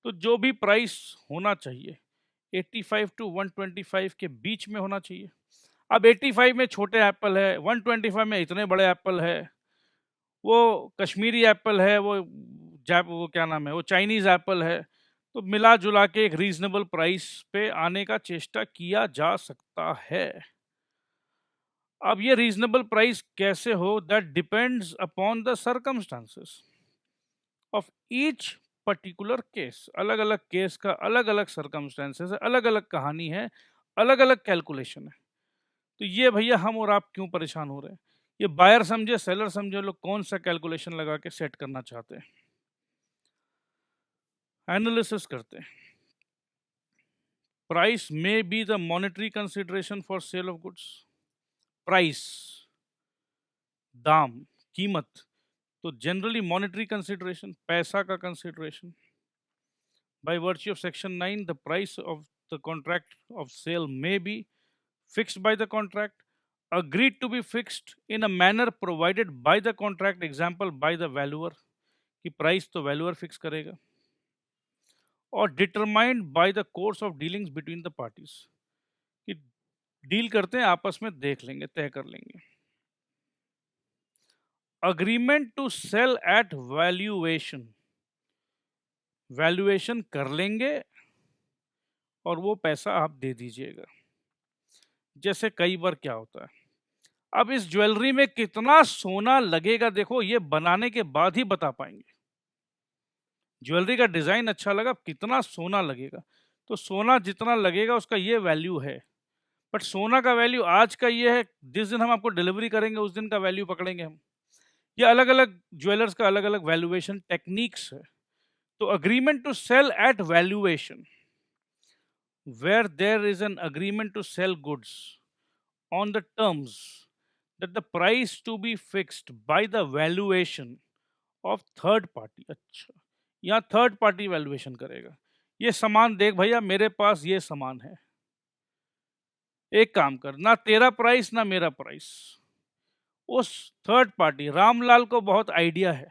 तो जो भी प्राइस होना चाहिए 85 टू 125 के बीच में होना चाहिए। अब 85 में छोटे एप्पल है, 125 में इतने बड़े एप्पल है, वो कश्मीरी एप्पल है, वो क्या नाम है, वो चाइनीज एप्पल है। तो मिला जुला के एक रीजनेबल प्राइस पे आने का चेष्टा किया जा सकता है। अब ये रीजनेबल प्राइस कैसे हो, that depends upon the circumstances of each particular case. अलग अलग केस का अलग अलग सर्कमस्टांसेस है, अलग अलग कहानी है, अलग अलग कैलकुलेशन है। तो ये भैया हम और आप क्यों परेशान हो रहे हैं? ये बायर समझे सेलर समझे, लोग कौन सा कैलकुलेशन लगा के सेट करना चाहते हैं। एनालिसिस करते हैं। Price may be the monetary consideration for sale of goods. Price, दाम, कीमत, तो जनरली मॉनेटरी कंसिडरेशन, पैसा का consideration. By virtue of section 9 the price of the contract of sale may be fixed by the contract, agreed to be fixed in a manner provided by the contract, example by the valuer, कि प्राइस तो वैल्यूअर फिक्स करेगा। और determined by the course of dealings between the parties, कि डील करते हैं आपस में, देख लेंगे, तय कर लेंगे। Agreement to sell at valuation, valuation कर लेंगे और वो पैसा आप दे दीजिएगा। जैसे कई बार क्या होता है, अब इस ज्वेलरी में कितना सोना लगेगा, देखो ये बनाने के बाद ही बता पाएंगे। ज्वेलरी का डिजाइन अच्छा लगा, कितना सोना लगेगा, तो सोना जितना लगेगा उसका ये वैल्यू है। बट सोना का वैल्यू आज का ये है, जिस दिन हम आपको डिलीवरी करेंगे उस दिन का वैल्यू पकड़ेंगे हम। ये अलग अलग ज्वेलर्स का अलग अलग वैल्यूएशन टेक्निक्स है। तो agreement to sell at valuation, where there is an agreement to sell goods on the terms that the price to be fixed by the valuation of third party। अच्छा, यहाँ थर्ड पार्टी वैल्यूएशन करेगा। ये सामान देख भैया, मेरे पास ये सामान है, एक काम कर, ना तेरा प्राइस ना मेरा प्राइस। उस थर्ड पार्टी रामलाल को बहुत आइडिया है,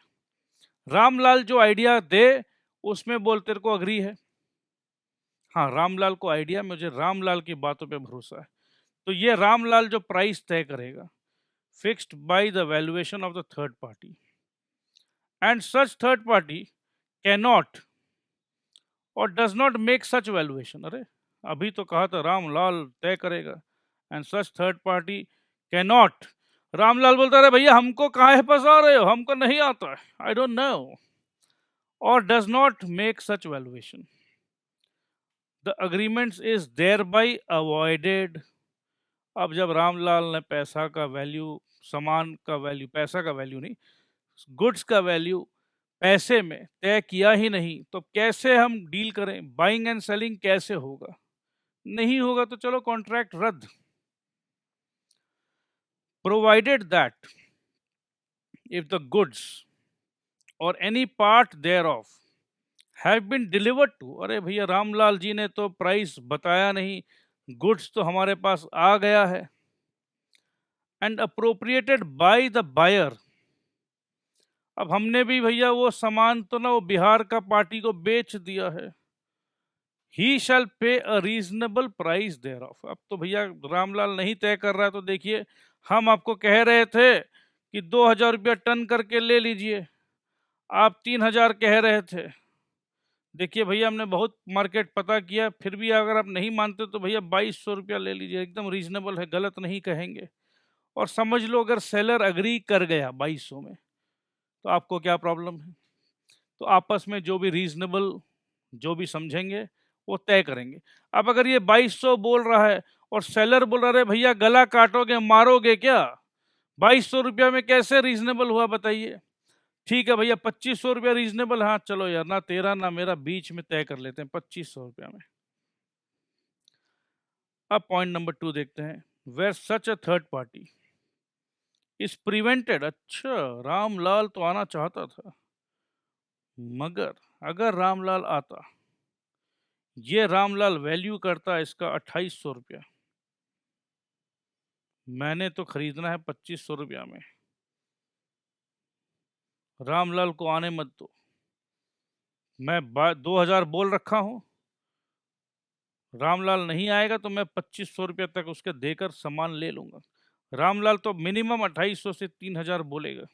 रामलाल जो आइडिया दे उसमें बोल तेरे को अग्री है। हाँ, रामलाल को आइडिया, मुझे रामलाल की बातों पे भरोसा है। तो ये रामलाल जो प्राइस तय करेगा, fixed by the valuation of the third party, and such third party cannot or does not make such valuation. अरे अभी तो कहा था रामलाल तय करेगा, and such third party cannot. Ramlal बोलता है भैया हमको काहे फंसा रहे हो, हमको नहीं आता है, I don't know, or does not make such valuation, the agreements is thereby avoided. अब जब रामलाल ने पैसा का वैल्यू, सामान का वैल्यू, पैसा का वैल्यू नहीं, गुड्स का वैल्यू पैसे में तय किया ही नहीं, तो कैसे हम डील करें, बाइंग एंड सेलिंग कैसे होगा? नहीं होगा तो चलो कॉन्ट्रैक्ट रद्द। Provided that if the goods or any part thereof have been delivered to. अरे भैया रामलाल जी ने तो प्राइस बताया नहीं, गुड्स तो हमारे पास आ गया है, and appropriated by the buyer. अब हमने भी भैया वो सामान तो ना वो बिहार का पार्टी को बेच दिया है। He shall pay a reasonable price thereof. अब तो भैया रामलाल नहीं तय कर रहा है, तो देखिए हम आपको कह रहे थे कि 2000 रुपया टन करके ले लीजिए, आप 3000 कह रहे थे। देखिए भैया हमने बहुत मार्केट पता किया, फिर भी अगर आप नहीं मानते तो भैया 2200 रुपया ले लीजिए, एकदम रीजनेबल है, गलत नहीं कहेंगे। और समझ लो अगर सेलर अग्री कर गया 2200 में, तो आपको क्या प्रॉब्लम है? तो आपस में जो भी रीजनेबल, जो भी समझेंगे वो तय करेंगे। अब अगर ये 2200 बोल रहा है और सेलर बोल रहा है भैया गला काटोगे, मारोगे क्या, 2200 रुपया में कैसे रीजनेबल हुआ बताइए? ठीक है भैया 2500 रुपया रीजनेबल, हाँ चलो यार, ना तेरा ना मेरा, बीच में तय कर लेते हैं 2500 रुपया में। अब पॉइंट नंबर 2 देखते हैं, where such a third party is prevented. अच्छा, रामलाल तो आना चाहता था, मगर अगर रामलाल आता, ये रामलाल वैल्यू करता इसका 2800 रुपया, मैंने तो खरीदना है 2500 रुपया में, रामलाल को आने मत दो, मैं 2000 बोल रखा हूं, रामलाल नहीं आएगा तो मैं 2500 रुपया तक उसके देकर सामान ले लूंगा। रामलाल तो मिनिमम 2800 से 3000 बोलेगा,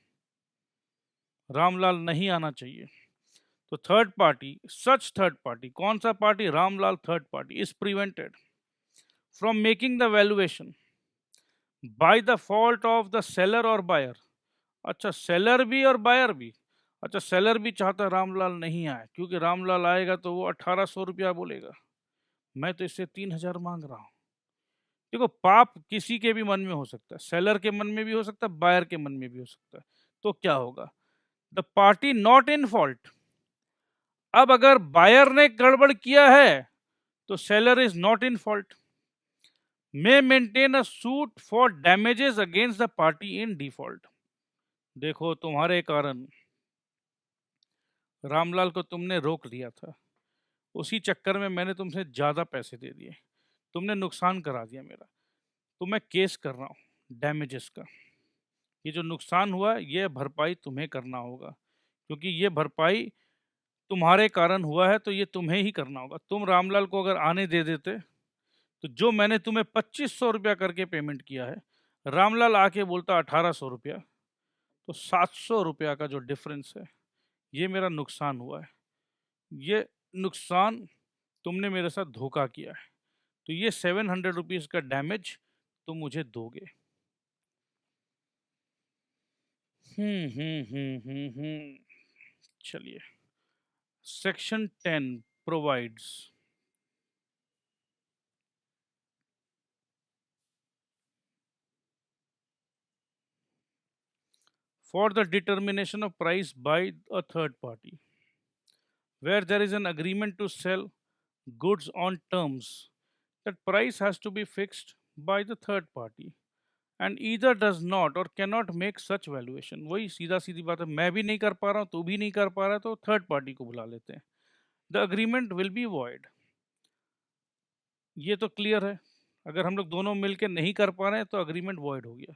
रामलाल नहीं आना चाहिए। तो थर्ड पार्टी, सच थर्ड पार्टी, कौन सा party? Ramlal third party is prevented from making the valuation by the fault of the seller और बायर। अच्छा, सेलर भी और बायर भी। अच्छा, सेलर भी चाहता रामलाल नहीं आए, क्योंकि रामलाल आएगा तो वो 1800 रुपया बोलेगा, मैं तो इससे 3000 मांग रहा हूँ। देखो पाप किसी के भी मन में हो सकता है, सेलर के मन में भी हो सकता है, बायर के मन में भी हो सकता है। तो क्या होगा? The party not in fault. अब अगर बायर ने गड़बड़ किया है तो seller is not in fault, may maintain a suit for damages against the party in default. देखो तुम्हारे कारण रामलाल को तुमने रोक लिया था, उसी चक्कर में मैंने तुमसे ज्यादा पैसे दे दिए, तुमने नुकसान करा दिया मेरा, तो मैं केस कर रहा हूँ डैमेजेस का। ये जो नुकसान हुआ ये भरपाई तुम्हें करना होगा, क्योंकि ये भरपाई तुम्हारे कारण हुआ है तो ये तुम्हें ही करना होगा। तुम रामलाल को अगर आने दे देते तो जो मैंने तुम्हें 2500 रुपया करके पेमेंट किया है, रामलाल आके बोलता 1800 रुपया, तो 700 रुपया का जो डिफरेंस है, ये मेरा नुकसान हुआ है। ये नुकसान तुमने मेरे साथ धोखा किया है, तो ये 700 रुपीज़ का डैमेज तुम मुझे दोगे। चलिए, section 10 provides for the determination of price by a third party, where there is an agreement to sell goods on terms that price has to be fixed by the third party and either does not or cannot make such valuation। वही सीधा सीधी बात है, मैं भी नहीं कर पा रहा हूँ, तू भी नहीं कर पा रहा, तो थर्ड पार्टी को बुला लेते हैं। The agreement will be void. ये तो क्लियर है, अगर हम लोग दोनों मिलकर नहीं कर पा रहे हैं तो अग्रीमेंट वॉइड हो गया।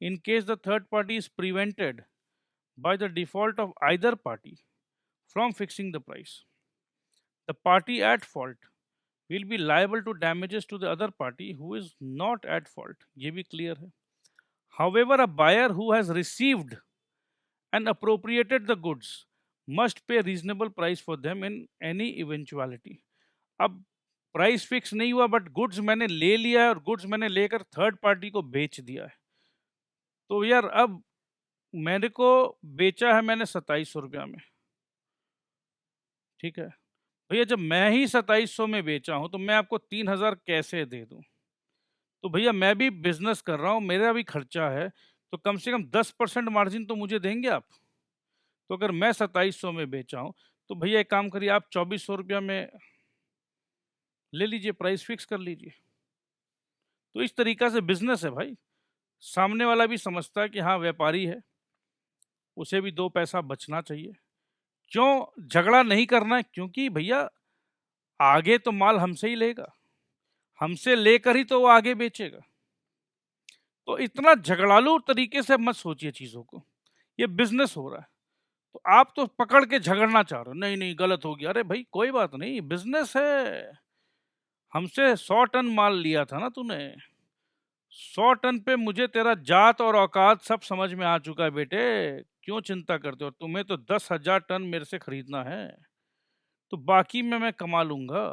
In case the third party is prevented by the default of either party from fixing the price, the party at fault will be liable to damages to the other party who is not at fault। ये भी clear है। However, a buyer who has received and appropriated the goods must pay reasonable price for them in any eventuality। अब प्राइस फिक्स नहीं हुआ बट गुड्स मैंने ले लिया है और गुड्स मैंने लेकर थर्ड पार्टी को बेच दिया है, तो यार अब मेरे को बेचा है मैंने 2700 रुपया में, ठीक है भैया, जब मैं ही 2700 में बेचा हूं तो मैं आपको 3000 कैसे दे दूं? तो भैया मैं भी बिजनेस कर रहा हूं, मेरा भी खर्चा है, तो कम से कम 10% मार्जिन तो मुझे देंगे आप। तो अगर मैं 2700 में बेचा हूं तो भैया एक काम करिए, आप 2400 रुपया में ले लीजिए, प्राइस फिक्स कर लीजिए। तो इस तरीका से बिजनेस है भाई, सामने वाला भी समझता है कि हाँ व्यापारी है, उसे भी दो पैसा बचना चाहिए। क्यों झगड़ा नहीं करना है? क्योंकि भैया आगे तो माल हमसे ही लेगा, हमसे लेकर ही तो वो आगे बेचेगा। तो इतना झगड़ालू तरीके से मत सोचिए चीजों को, ये बिजनेस हो रहा है। तो आप तो पकड़ के झगड़ना चाह रहे हो, नहीं नहीं गलत हो गया। अरे भाई कोई बात नहीं, बिजनेस है। हमसे 100 टन माल लिया था ना तूने, 100 टन पे मुझे तेरा जात और औकात सब समझ में आ चुका है बेटे, क्यों चिंता करते हो? तुम्हें तो 10,000 टन मेरे से खरीदना है, तो बाकी में मैं कमा लूंगा।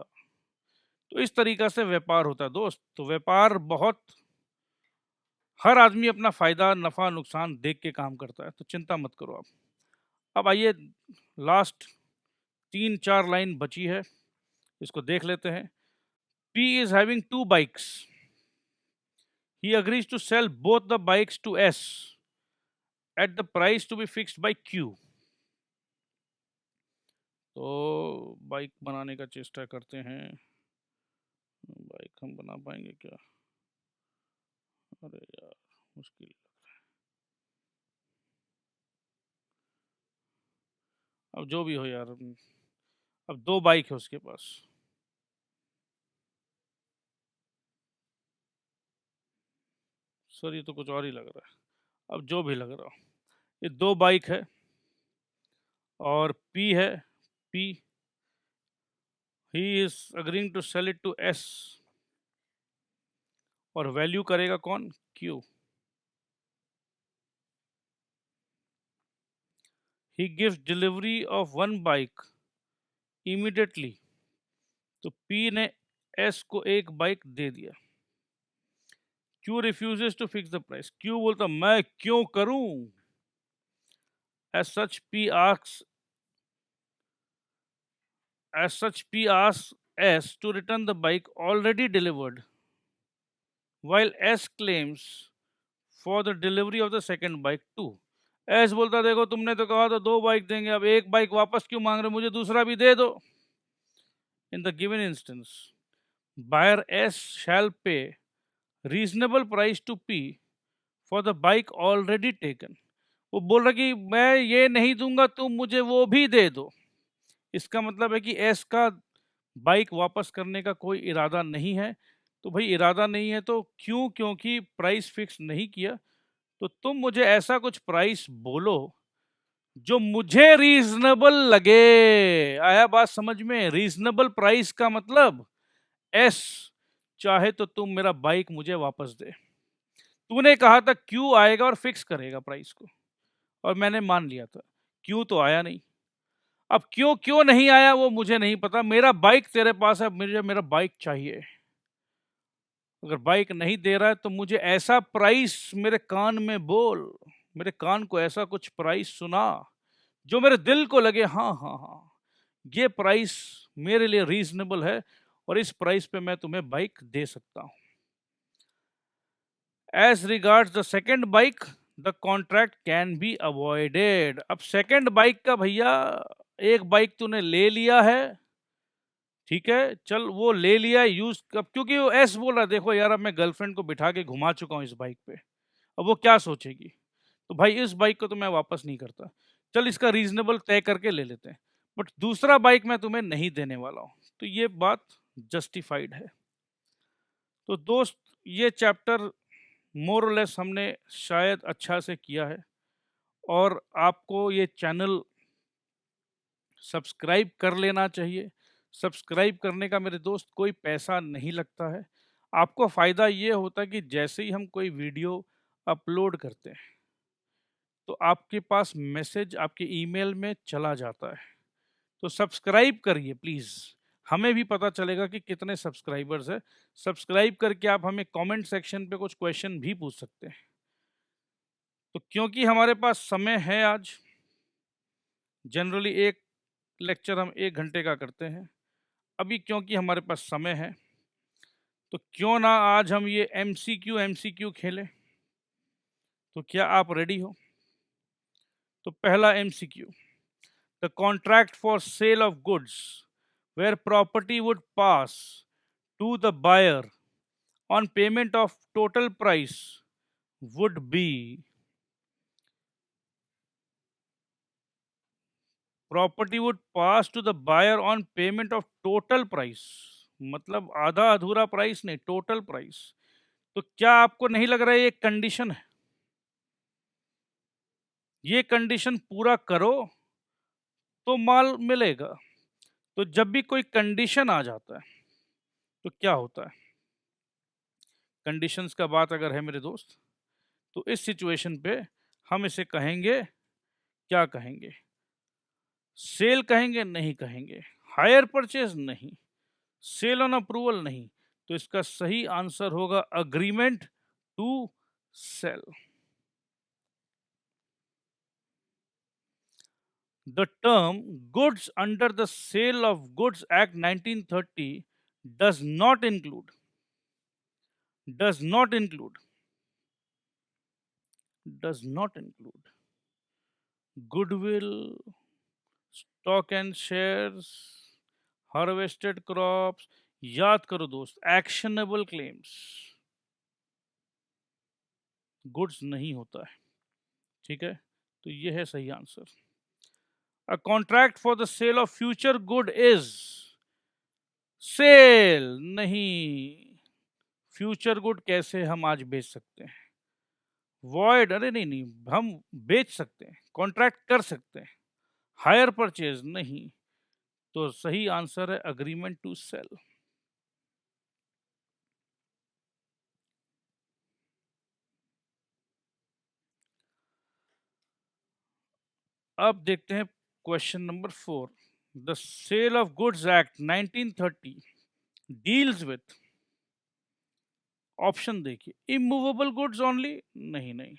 तो इस तरीका से व्यापार होता है दोस्त। तो व्यापार बहुत, हर आदमी अपना फायदा नफा नुकसान देख के काम करता है, तो चिंता मत करो आप। अब आइए, लास्ट 3-4 लाइन बची है, इसको देख लेते हैं। P is having 2 bikes. He agrees to sell both the bikes to S at the price to be fixed by Q। तो बाइक बनाने का चेष्टा करते हैं, बाइक हम बना पाएंगे क्या? अरे यार मुश्किल लग रहा है। अब जो भी हो यार, अब 2 बाइक है उसके पास। सर ये तो कुछ और ही लग रहा है, अब जो भी लग रहा हो, ये 2 बाइक है और P है, P he is agreeing to sell it to S, और वैल्यू करेगा कौन? Q। He gives delivery of 1 bike immediately, तो P ने S को 1 बाइक दे दिया। Q refuses to fix the price। Q बोलता मैं क्यों करूं? As such P asks S to return the bike already delivered, while S claims for the delivery of the second bike too। S बोलता देखो तुमने तो कहा था 2 बाइक देंगे, अब 1 बाइक वापस क्यों मांग रहे हो? मुझे दूसरा भी दे दो। In the given instance, buyer S shall pay reasonable price to P for the bike already taken। वो बोल रहा कि मैं ये नहीं दूंगा, तुम मुझे वो भी दे दो। इसका मतलब है कि एस का बाइक वापस करने का कोई इरादा नहीं है। तो भाई इरादा नहीं है तो क्यों? क्योंकि प्राइस फिक्स नहीं किया, तो तुम मुझे ऐसा कुछ प्राइस बोलो जो मुझे रीजनेबल लगे। आया बात समझ में? रीजनेबल प्राइस का मतलब एस, चाहे तो तुम मेरा बाइक मुझे वापस दे। तूने कहा था क्यू आएगा और फिक्स करेगा प्राइस को, और मैंने मान लिया था। क्यों तो आया नहीं। अब क्यों क्यों नहीं आया वो मुझे नहीं पता। मेरा बाइक तेरे पास है, मुझे मेरा बाइक चाहिए। अगर बाइक नहीं दे रहा है तो मुझे ऐसा प्राइस मेरे कान में बोल, मेरे कान को ऐसा कुछ प्राइस सुना जो मेरे दिल को लगे हाँ हाँ हाँ, ये प्राइस मेरे लिए रीजनेबल है और इस प्राइस पे मैं तुम्हें बाइक दे सकता हूं। As regards the second bike, the contract can be avoided. अब सेकेंड बाइक का भैया, एक बाइक तूने ले लिया है, ठीक है, चल वो ले लिया यूज कब, क्योंकि वो एस बोल रहा है देखो यार अब मैं गर्लफ्रेंड को बिठा के घुमा चुका हूँ इस बाइक पे, अब वो क्या सोचेगी। तो भाई इस बाइक को तो मैं वापस नहीं करता, चल इसका रीजनेबल तय करके ले लेते हैं, बट दूसरा बाइक मैं तुम्हें नहीं देने वाला हूँ। तो ये बात जस्टिफाइड है। तो दोस्त, ये चैप्टर मोर और लेस हमने शायद अच्छा से किया है, और आपको ये चैनल सब्सक्राइब कर लेना चाहिए। सब्सक्राइब करने का मेरे दोस्त कोई पैसा नहीं लगता है। आपको फ़ायदा ये होता है कि जैसे ही हम कोई वीडियो अपलोड करते हैं तो आपके पास मैसेज आपके ईमेल में चला जाता है। तो सब्सक्राइब करिए प्लीज़, हमें भी पता चलेगा कि कितने सब्सक्राइबर्स हैं। सब्सक्राइब करके आप हमें कमेंट सेक्शन पे कुछ क्वेश्चन भी पूछ सकते हैं। तो क्योंकि हमारे पास समय है आज, जनरली एक लेक्चर हम 1 घंटे का करते हैं, अभी क्योंकि हमारे पास समय है तो क्यों ना आज हम ये एमसीक्यू खेलें। तो क्या आप रेडी हो? तो पहला MCQ, the contract for sale of goods where property would pass to the buyer on payment of total price would be. Property would pass to the buyer on payment of total price, मतलब आधा अधूरा प्राइस नहीं, टोटल प्राइस। तो क्या आपको नहीं लग रहा है ये कंडीशन है? ये कंडीशन पूरा करो तो माल मिलेगा। तो जब भी कोई कंडीशन आ जाता है तो क्या होता है? कंडीशंस का बात अगर है मेरे दोस्त, तो इस सिचुएशन पे हम इसे कहेंगे, क्या कहेंगे? सेल कहेंगे? नहीं कहेंगे। Hire purchase? नहीं। Sale on approval? नहीं। तो इसका सही आंसर होगा agreement to sale. The term goods under the Sale of Goods Act 1930 does not include does not include does not include goodwill, stock and shares, harvested crops। याद करो दोस्त, एक्शनेबल क्लेम्स गुड्स नहीं होता है, ठीक है। तो ये है सही answer. A contract for the sale of future good is sale नहीं। फ्यूचर गुड कैसे हम आज बेच सकते हैं? वॉइड? अरे नहीं नहीं, हम बेच सकते हैं, कॉन्ट्रैक्ट कर सकते हैं। Higher purchase? नहीं। तो सही आंसर है अग्रीमेंट टू सेल। अब देखते हैं question number 4। The sale of goods act 1930 deals with, option देखिए, इमूवेबल गुड्स ओनली? नहीं नहीं।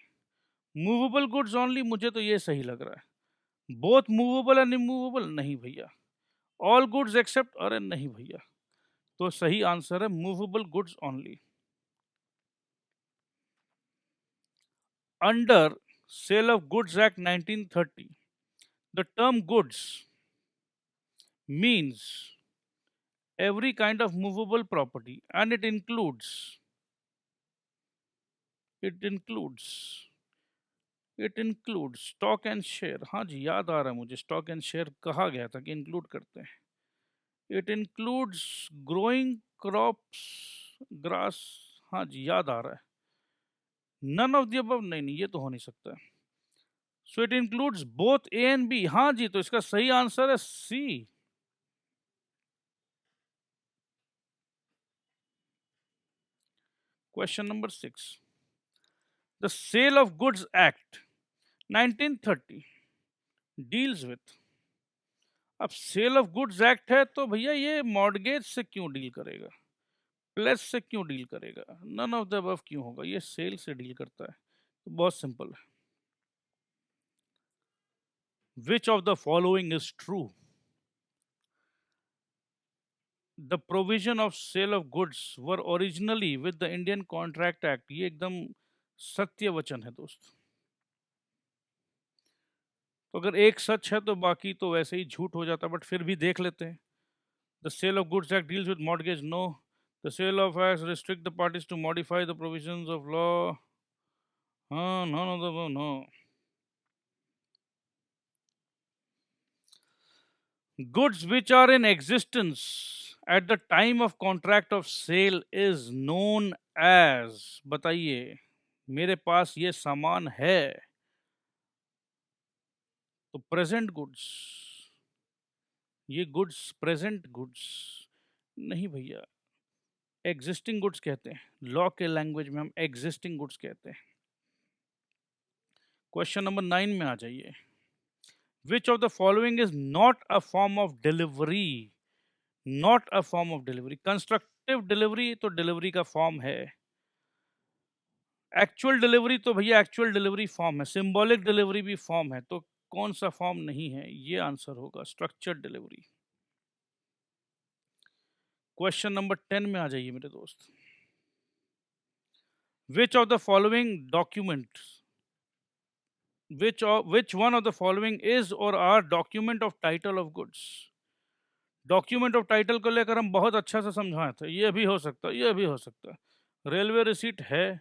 मूवेबल गुड्स ओनली, मुझे तो ये सही लग रहा है। Both movable and immovable? नहीं भैया। All goods except? अरे नहीं भैया। तो सही आंसर है movable goods only. Under sale of goods act 1930, the term goods means every kind of movable property and it includes stock and share. हाँ जी, याद आ रहा है मुझे, स्टॉक एंड शेयर कहा गया था कि इंक्लूड करते हैं। It includes growing crops, grass. हाँ जी, याद आ रहा है। None of the above? नहीं नहीं, ये तो हो नहीं सकता। So it includes both A and B. हाँ जी, तो इसका सही आंसर है C. Question number 6, the sale of goods act 1930 deals with. अब सेल ऑफ गुड्स एक्ट है तो भैया ये मॉर्गेज से क्यों डील करेगा, प्लेस से क्यों डील करेगा, नन ऑफ द अबव क्यों होगा, ये सेल से डील करता है। तो बहुत सिंपल है। Which of the following is true? The provision of sale of goods were originally with the Indian contract act. ये एकदम सत्य वचन है दोस्त। तो अगर एक सच है तो बाकी तो वैसे ही झूठ हो जाता, बट फिर भी देख लेते हैं। The sale of goods act deals with mortgage, no. The sale of act restrict the parties to modify the provisions of law, हाँ, no. Goods which are in existence at the time of contract of sale is known as। बताइए, मेरे पास ये सामान है तो प्रेजेंट गुड्स। ये गुड्स प्रेजेंट गुड्स नहीं भैया, एग्जिस्टिंग गुड्स कहते हैं। लॉ के लैंग्वेज में हम एग्जिस्टिंग गुड्स कहते हैं। क्वेश्चन नंबर 9 में आ जाइए। विच of the following is not a form of delivery? Not a form of delivery. Constructive delivery तो डिलीवरी का फॉर्म है। एक्चुअल डिलीवरी तो भैया एक्चुअल डिलीवरी फॉर्म है। सिंबॉलिक डिलीवरी भी फॉर्म है। तो कौन सा फॉर्म नहीं है? ये आंसर होगा स्ट्रक्चर्ड डिलीवरी। क्वेश्चन नंबर 10 में आ जाइए मेरे दोस्त। विच of the following document, which one of the following is or are document of title of goods? Document of title को लेकर हम बहुत अच्छा से समझाए थे। ये भी हो सकता है, ये भी हो सकता है। रेलवे रिसीट है,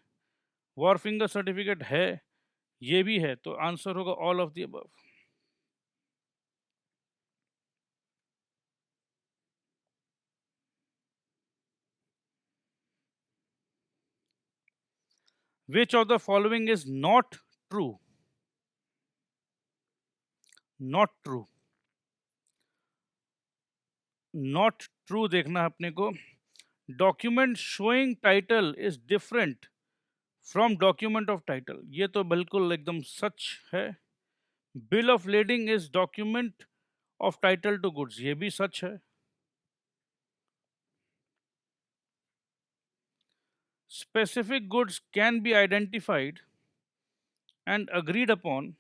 वॉरफिंगर सर्टिफिकेट है, ये भी है। तो आंसर होगा all of the above. Which of the following is not true? Not true, not true देखना है अपने को। Document showing title is different from document of title, ये तो बिल्कुल एकदम सच है। Bill of lading is document of title to goods, ये भी सच है। Specific goods can be identified and agreed upon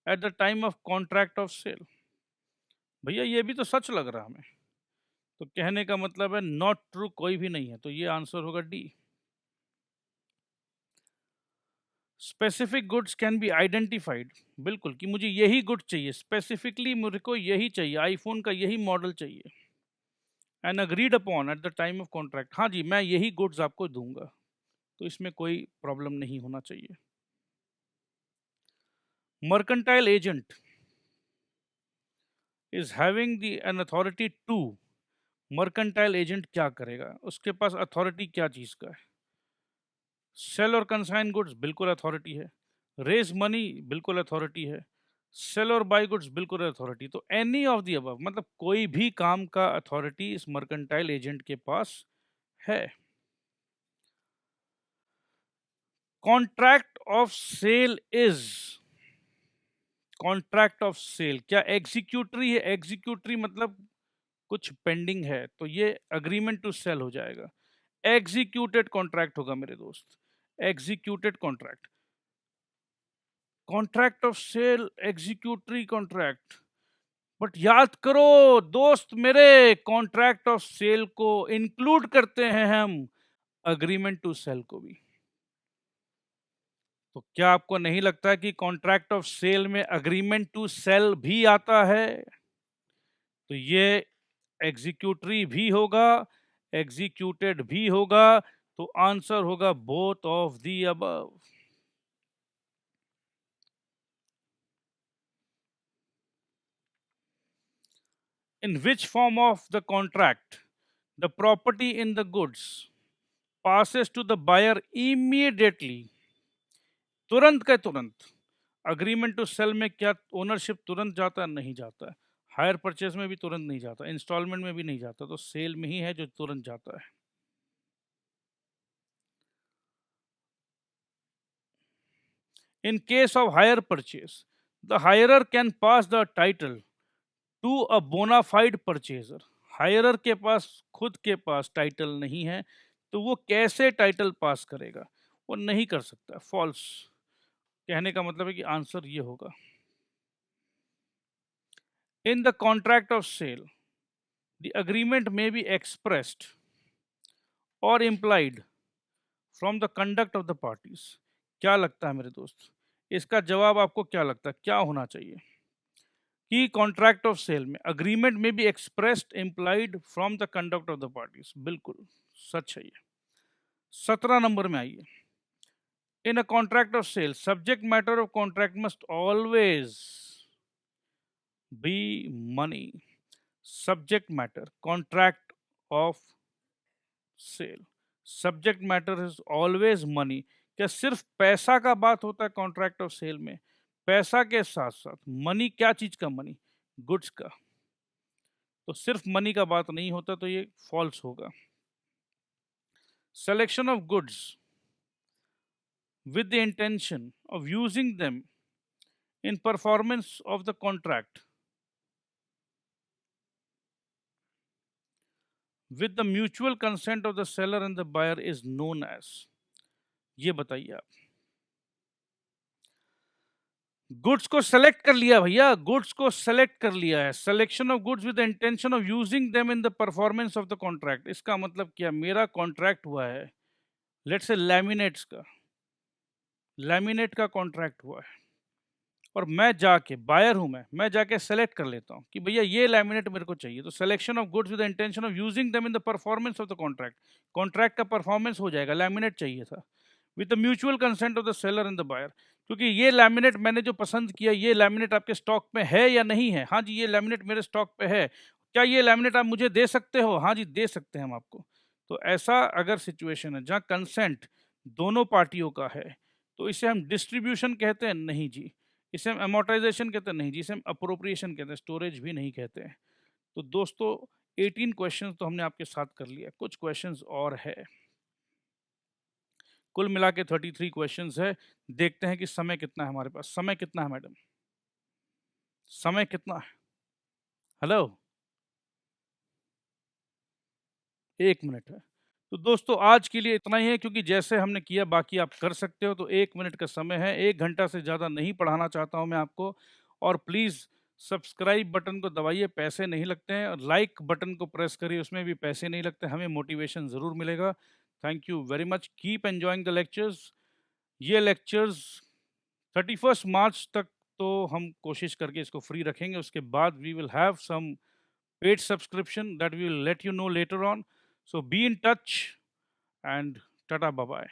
at the time of contract of sale, भैया ये भी तो सच लग रहा हमें। तो कहने का मतलब है नॉट ट्रू कोई भी नहीं है। तो ये आंसर होगा D. Specific goods can be identified, बिल्कुल, कि मुझे यही गुड चाहिए, स्पेसिफिकली मुझे को यही चाहिए, आईफोन का यही मॉडल चाहिए। And agreed upon at the time of contract, हाँ जी मैं यही गुड्स आपको दूंगा। तो इसमें कोई प्रॉब्लम नहीं होना चाहिए। Mercantile agent is having the an authority to. Mercantile agent क्या करेगा? उसके पास अथॉरिटी क्या चीज का है? सेल और कंसाइन गुड्स, बिल्कुल अथॉरिटी है। रेज मनी, बिल्कुल अथॉरिटी है। सेल और बाय गुड्स, बिल्कुल अथॉरिटी। तो एनी ऑफ दी अबव, मतलब कोई भी काम का अथॉरिटी इस मर्केंटाइल एजेंट के पास है। Contract of sale is, contract of sale क्या एग्जीक्यूटरी है? एग्जीक्यूटरी मतलब कुछ पेंडिंग है, तो ये अग्रीमेंट टू सेल हो जाएगा। एग्जीक्यूटेड कॉन्ट्रैक्ट होगा मेरे दोस्त, executed contract. Contract of sale, executory contract. But याद करो दोस्त मेरे, कॉन्ट्रैक्ट ऑफ सेल को इंक्लूड करते हैं हम अग्रीमेंट टू सेल को भी। तो क्या आपको नहीं लगता कि कॉन्ट्रैक्ट ऑफ सेल में अग्रीमेंट टू सेल भी आता है? तो ये एग्जीक्यूटरी भी होगा, एग्जीक्यूटेड भी होगा। तो आंसर होगा both of the above. In which form of the contract the property in the goods passes to the buyer immediately? तुरंत का तुरंत। अग्रीमेंट टू सेल में क्या ओनरशिप तुरंत जाता है? नहीं जाता है। हायर परचेज में भी तुरंत नहीं जाता, इंस्टॉलमेंट में भी नहीं जाता, तो सेल में ही है जो तुरंत जाता है। In case of hire purchase, the hirer can pass the title to a bona fide purchaser. हायरर के पास खुद के पास टाइटल नहीं है, तो वो कैसे टाइटल पास करेगा? वो नहीं कर सकता। फॉल्स। कहने का मतलब है कि आंसर ये होगा। In the contract of sale, the agreement may be expressed और implied from the conduct of the parties. क्या लगता है मेरे दोस्त? इसका जवाब आपको क्या लगता है, क्या होना चाहिए? कि कॉन्ट्रैक्ट ऑफ सेल में अग्रीमेंट में भी expressed implied from the conduct of the parties. बिल्कुल सच है ये। 17 नंबर में आइए। In a contract of sale, subject matter of contract must always be money. Subject matter contract of sale, subject matter is always money. क्या सिर्फ पैसा का बात होता है कॉन्ट्रैक्ट ऑफ सेल में? पैसा के साथ साथ मनी, क्या चीज का मनी? गुड्स का। तो सिर्फ मनी का बात नहीं होता, तो ये फॉल्स होगा। Selection of goods with the intention of using them in performance of the contract with the mutual consent of the seller and the buyer is known as। ये बताइए आप। गुड्स को सेलेक्ट कर लिया भैया, गुड्स को सेलेक्ट कर लिया है। Selection of goods with the intention of using them in the performance of the contract. इसका मतलब क्या? मेरा कॉन्ट्रैक्ट हुआ है, लेट्स से लैमिनेट्स का, लैमिनेट का कॉन्ट्रैक्ट हुआ है, और मैं जाके, बायर हूं मैं जाके सेलेक्ट कर लेता हूं कि भैया ये लैमिनेट मेरे को चाहिए। तो selection of goods with the intention of using them in the performance of the contract. Contract का परफॉर्मेंस हो जाएगा, लैमिनेट चाहिए था, with the mutual consent of the seller and the buyer. क्योंकि ये लैमिनेट मैंने जो पसंद किया, ये लैमिनेट आपके स्टॉक में है या नहीं है? हाँ जी, ये लैमिनेट मेरे स्टॉक पे है। क्या ये लैमिनेट आप मुझे दे सकते हो? हाँ जी, दे सकते हैं हम आपको। तो ऐसा अगर सिचुएशन है जहाँ कंसेंट दोनों पार्टियों का है, तो इसे हम डिस्ट्रीब्यूशन कहते हैं? नहीं जी। इसे हम अमोर्टाइजेशन कहते हैं? नहीं जी। इसे हम अप्रोप्रिएशन कहते हैं, स्टोरेज भी नहीं कहते हैं। तो दोस्तों 18 क्वेश्चंस तो हमने आपके साथ कर लिया, कुछ क्वेश्चंस और है। कुल मिला के 33 क्वेश्चंस है। देखते हैं कि समय कितना है हमारे पास। समय कितना है मैडम? समय कितना है? हेलो, 1 मिनट है। तो दोस्तों आज के लिए इतना ही है, क्योंकि जैसे हमने किया बाकी आप कर सकते हो। तो 1 मिनट का समय है, 1 घंटा से ज़्यादा नहीं पढ़ाना चाहता हूँ मैं आपको। और प्लीज़ सब्सक्राइब बटन को दबाइए, पैसे नहीं लगते हैं। और लाइक बटन को प्रेस करिए, उसमें भी पैसे नहीं लगते, हमें मोटिवेशन ज़रूर मिलेगा। Thank you very much, keep enjoying the lectures. ये लेक्चर्स 31 मार्च तक तो हम कोशिश करके इसको फ्री रखेंगे। उसके बाद we will have some paid subscription that we will let you know later on. So be in touch and tata bye bye.